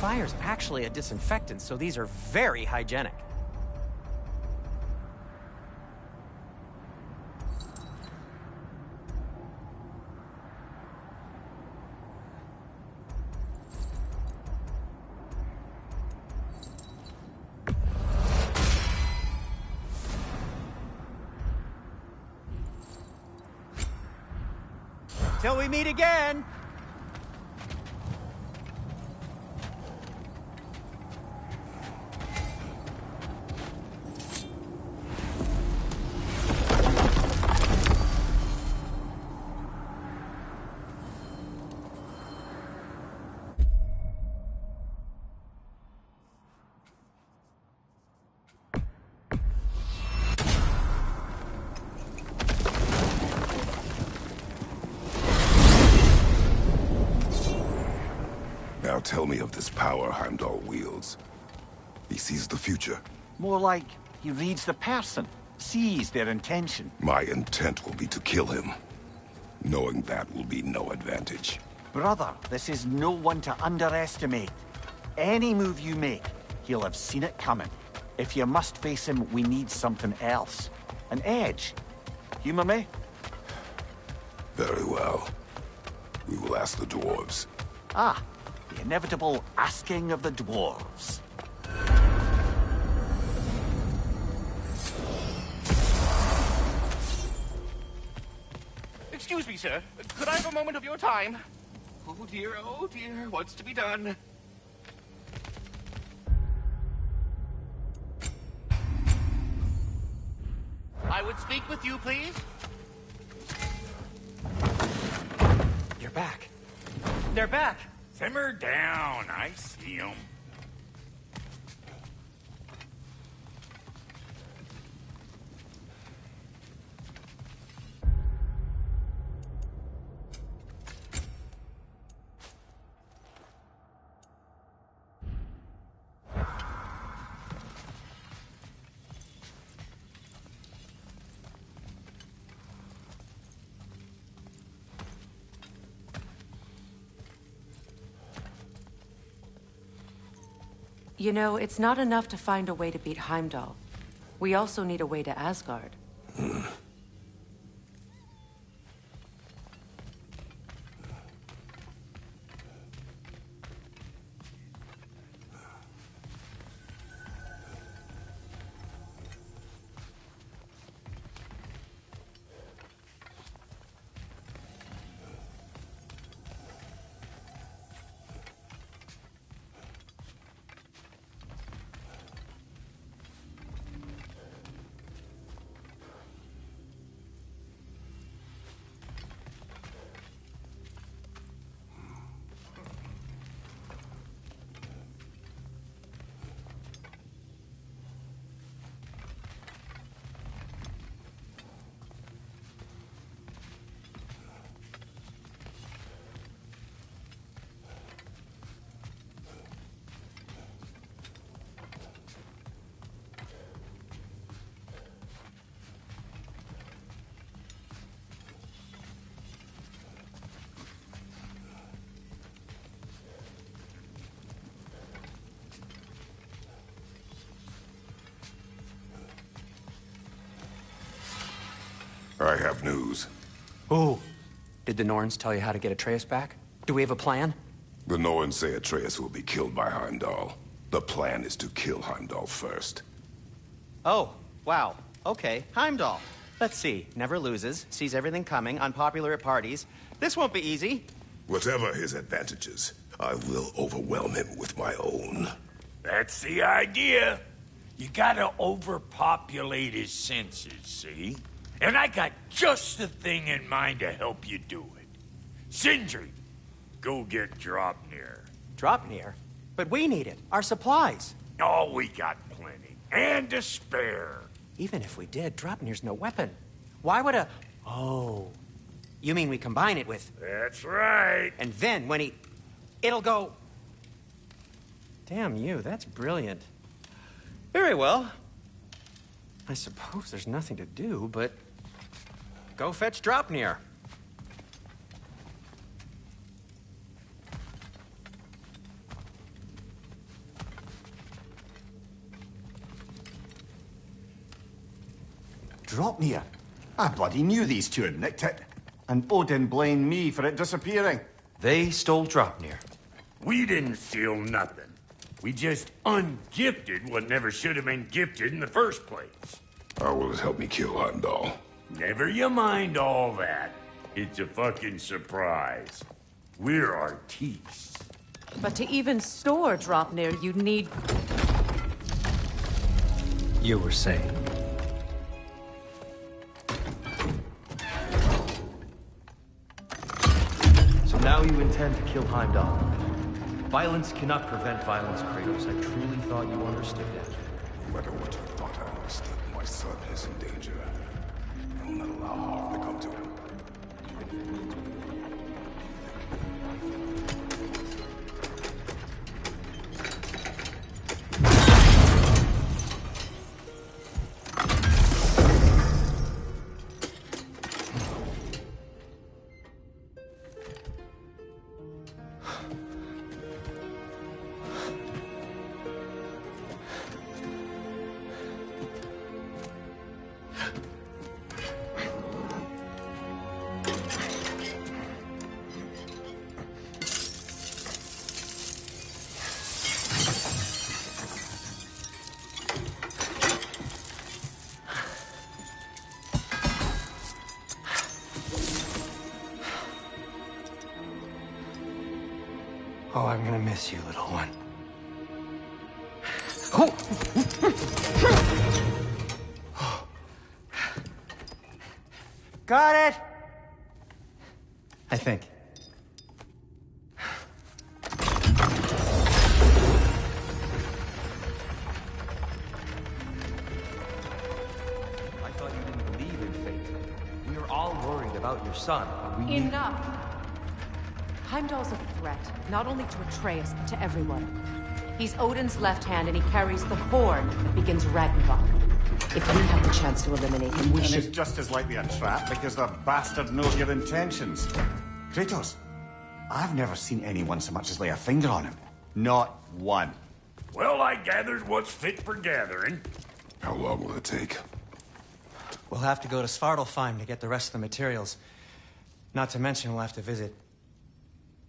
Fire's actually a disinfectant, so these are very hygienic. Till we meet again! Now tell me of this power Heimdall wields. He sees the future. More like he reads the person, sees their intention. My intent will be to kill him. Knowing that will be no advantage. Brother, this is no one to underestimate. Any move you make, he'll have seen it coming. If you must face him, we need something else. an edge. Humor me? Very well. We will ask the dwarves. Ah, the inevitable asking of the dwarves. Excuse me, sir. Could I have a moment of your time? Oh dear, what's to be done? I would speak with you, please. You're back. They're back. Simmer down. I see them. You know, it's not enough to find a way to beat Heimdall. We also need a way to Asgard. I have news. Ooh. Did the Norns tell you how to get Atreus back? Do we have a plan? The Norns say Atreus will be killed by Heimdall. The plan is to kill Heimdall first. Oh, wow. Okay, Heimdall. Let's see. Never loses, sees everything coming, unpopular at parties. This won't be easy. Whatever his advantages, I will overwhelm him with my own. That's the idea. You gotta overpopulate his senses, see? And I got just the thing in mind to help you do it. Sindri, go get Draupnir. Draupnir? But we need it. Our supplies. Oh, we got plenty. And to spare. Even if we did, Draupnir's no weapon. Why would a... Oh. You mean we combine it with... That's right. And then when he... It'll go... Damn you, that's brilliant. Very well. I suppose there's nothing to do, but... Go fetch Draupnir. Draupnir? I bloody knew these two had nicked it. And Odin blamed me for it disappearing. They stole Draupnir. We didn't steal nothing. We just ungifted what never should have been gifted in the first place. How will it help me kill Heimdall? Never you mind all that. It's a fucking surprise. We're artistes. But to even store Draupnir, you'd need... You were saying? So now you intend to kill Heimdall. Violence cannot prevent violence, Kratos. I truly thought you understood that. No matter what you thought I understood, my son is in danger. I will not allow harm to come to him. I'm gonna miss you, little one. Got it! I think. I thought you didn't believe in fate. We were all worried about your son, but we knew... Enough! Heimdall's a threat, not only to Atreus, but to everyone. He's Odin's left hand, and he carries the horn that begins Ragnarok. If we have the chance to eliminate him, we should... And it's just as likely a trap, because the bastard knows your intentions. Kratos, I've never seen anyone so much as lay a finger on him. Not one. Well, I gathered what's fit for gathering. How long will it take? We'll have to go to Svartalfheim to get the rest of the materials. Not to mention we'll have to visit...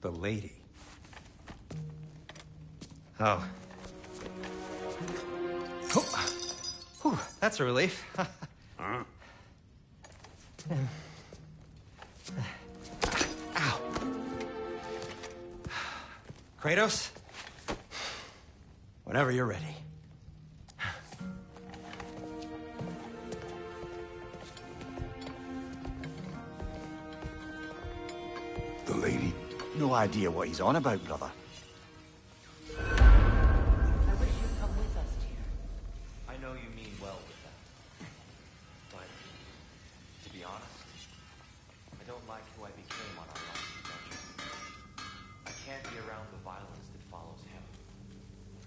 the lady. Oh. Whew, that's a relief. Huh? Ow. Kratos? Whenever you're ready. The lady? No idea what he's on about, brother. I wish you'd come with us, dear. I know you mean well with that. But, to be honest, I don't like who I became on our last adventure. I can't be around the violence that follows him.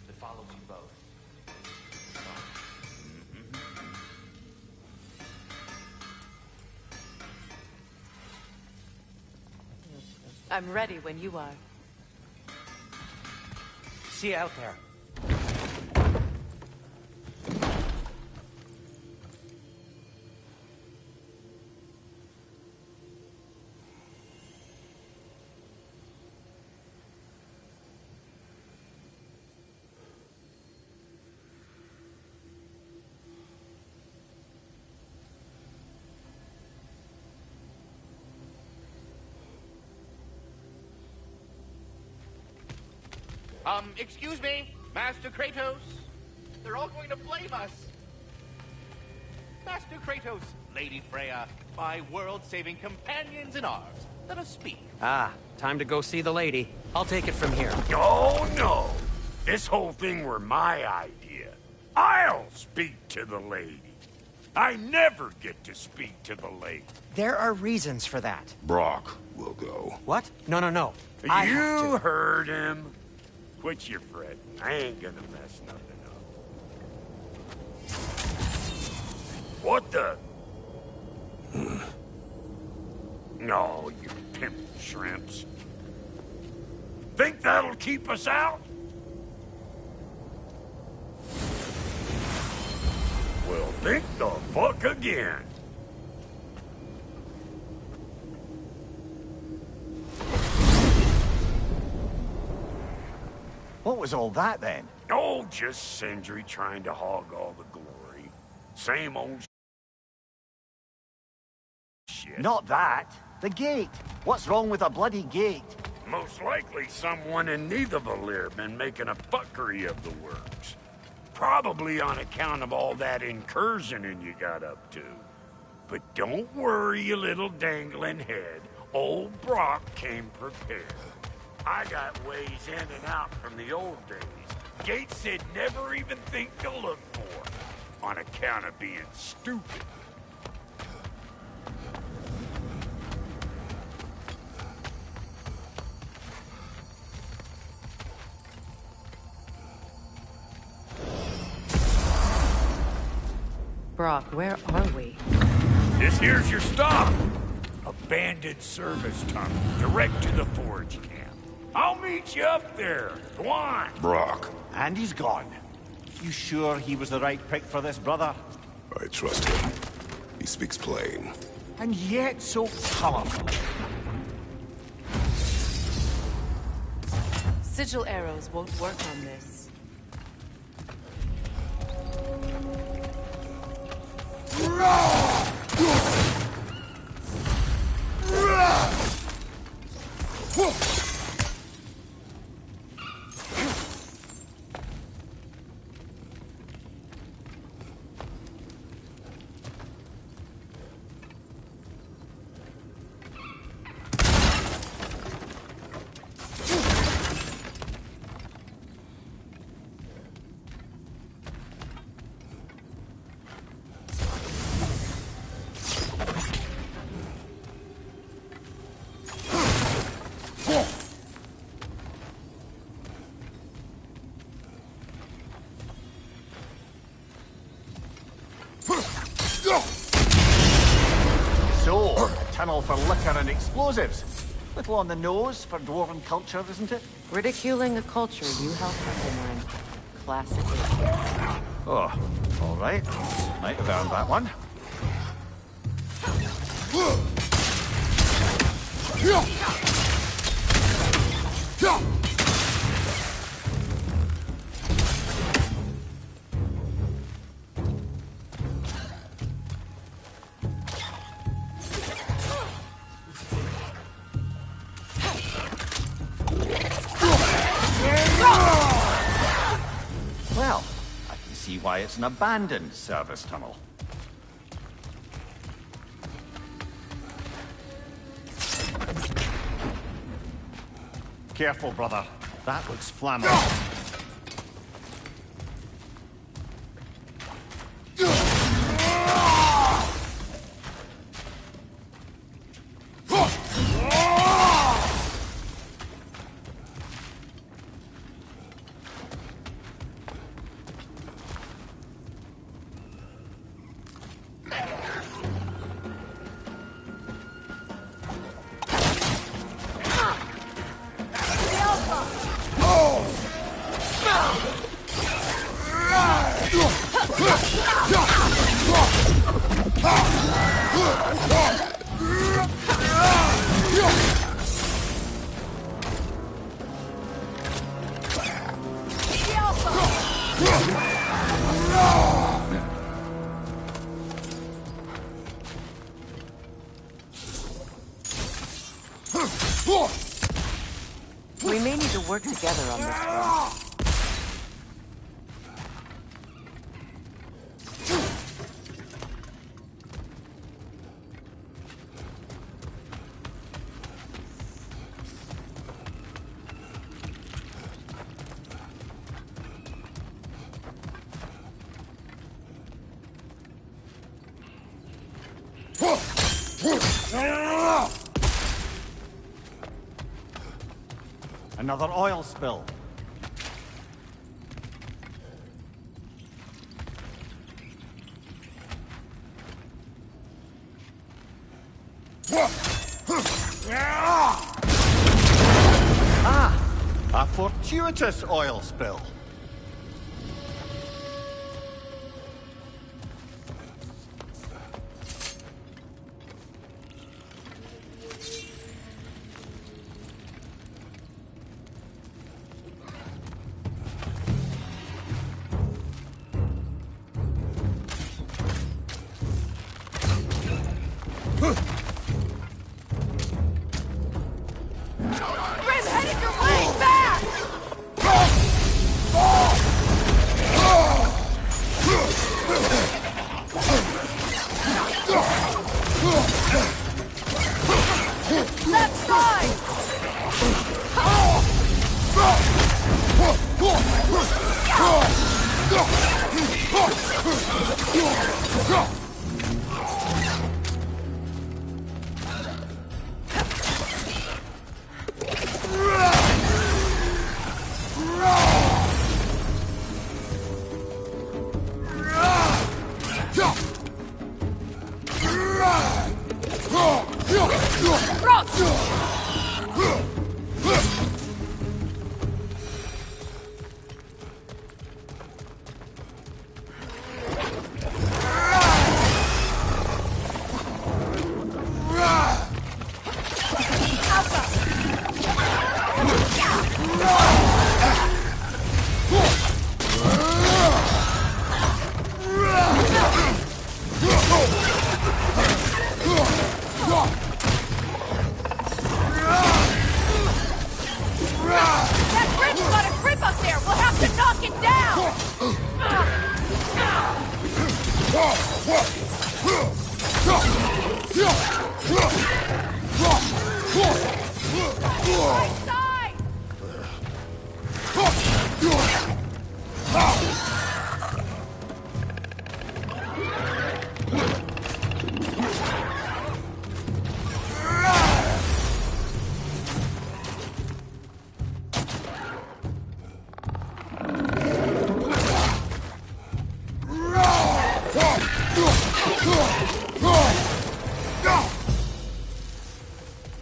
That follows you both. So, I'm ready when you are. See you out there. Excuse me, Master Kratos. They're all going to blame us. Master Kratos, Lady Freya, my world-saving companions in arms. Let us speak. Ah, time to go see the lady. I'll take it from here. Oh, no. This whole thing were my idea. I'll speak to the lady. I never get to speak to the lady. There are reasons for that. Brock will go. What? No, no, no. I have You to. heard him. Quit your fretting. I ain't gonna mess nothing up. What the? No, you pimp shrimps. Think that'll keep us out? Well, think the fuck again. What was all that, then? Oh, just Sindri trying to hog all the glory. Same old shit. Not that. The gate. What's wrong with a bloody gate? Most likely someone in Nidavellir been making a fuckery of the works. Probably on account of all that incursioning you got up to. But don't worry, you little dangling head. Old Brock came prepared. I got ways in and out from the old days. Gates they'd never even think to look for. On account of being stupid. Brock, where are we? This here's your stop. Abandoned service tunnel, direct to the forge camp. I'll meet you up there. Go on. Brock. And he's gone. You sure he was the right pick for this, brother? I trust him. He speaks plain. And yet so colorful. Sigil arrows won't work on this. tunnel for liquor and explosives. Little on the nose for dwarven culture, isn't it? Ridiculing a culture you helped us in. Classic. Oh, all right. Might have earned that one. Well, I can see why it's an abandoned service tunnel. Careful, brother. That looks flammable. We may need to work together on this one. Another oil spill. Ah! A fortuitous oil spill.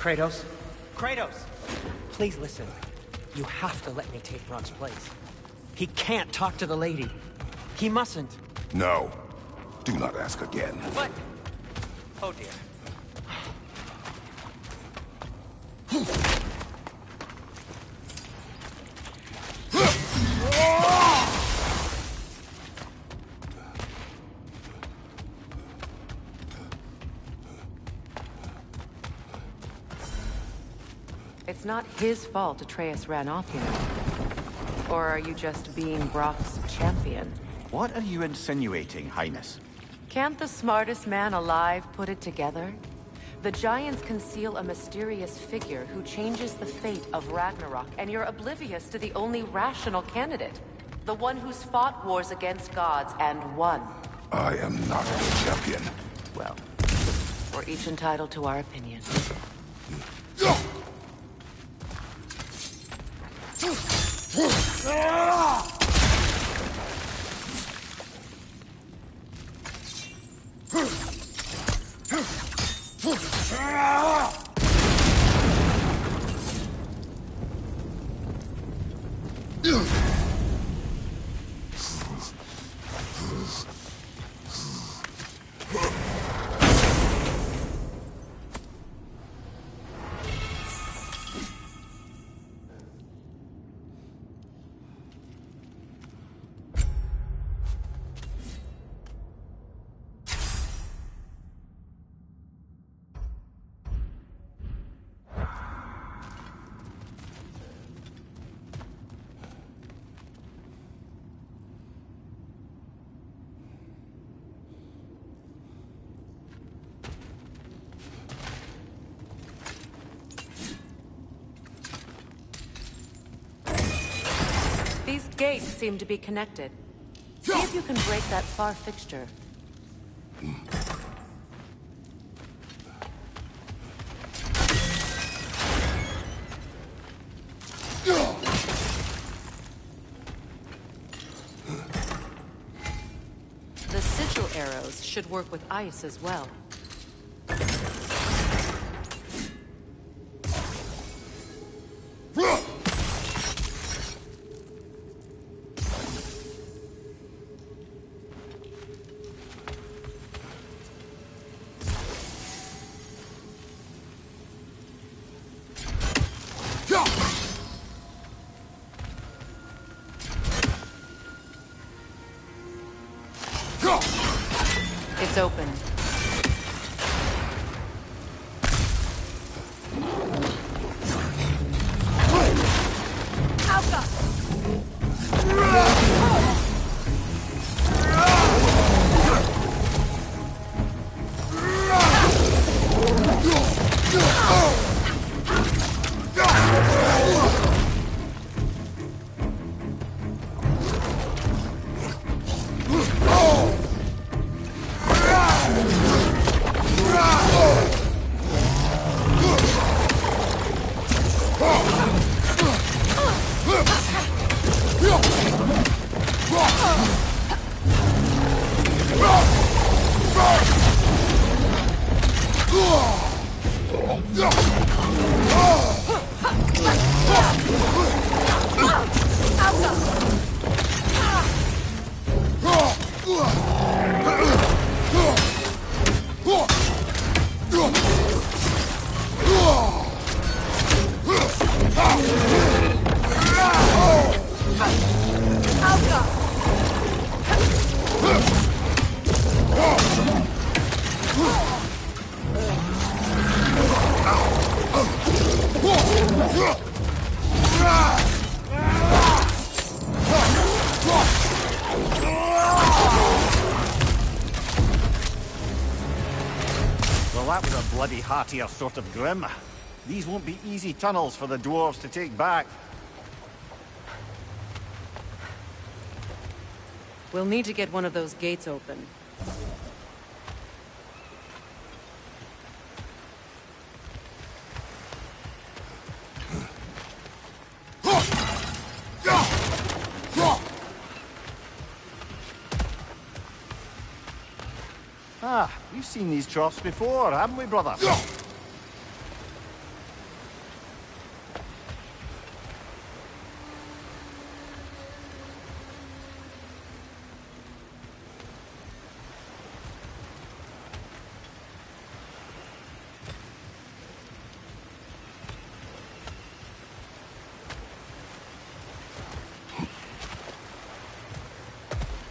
Kratos? Kratos! Please listen. You have to let me take Rock's place. He can't talk to the lady. He mustn't. No. Do not ask again. What? Oh dear. It's not his fault Atreus ran off, you know. Or are you just being Brock's champion? What are you insinuating, Highness? Can't the smartest man alive put it together? The Giants conceal a mysterious figure who changes the fate of Ragnarok, and you're oblivious to the only rational candidate. The one who's fought wars against gods and won. I am not the champion. Well, we're each entitled to our opinion. These gates seem to be connected. See if you can break that far fixture. The sigil arrows should work with ice as well. It's open. Well, that was a bloody heartier sort of grim. These won't be easy tunnels for the dwarves to take back. We'll need to get one of those gates open. Ah, we've seen these troughs before, haven't we, brother?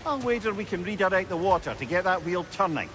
I'll wager we can redirect the water to get that wheel turning.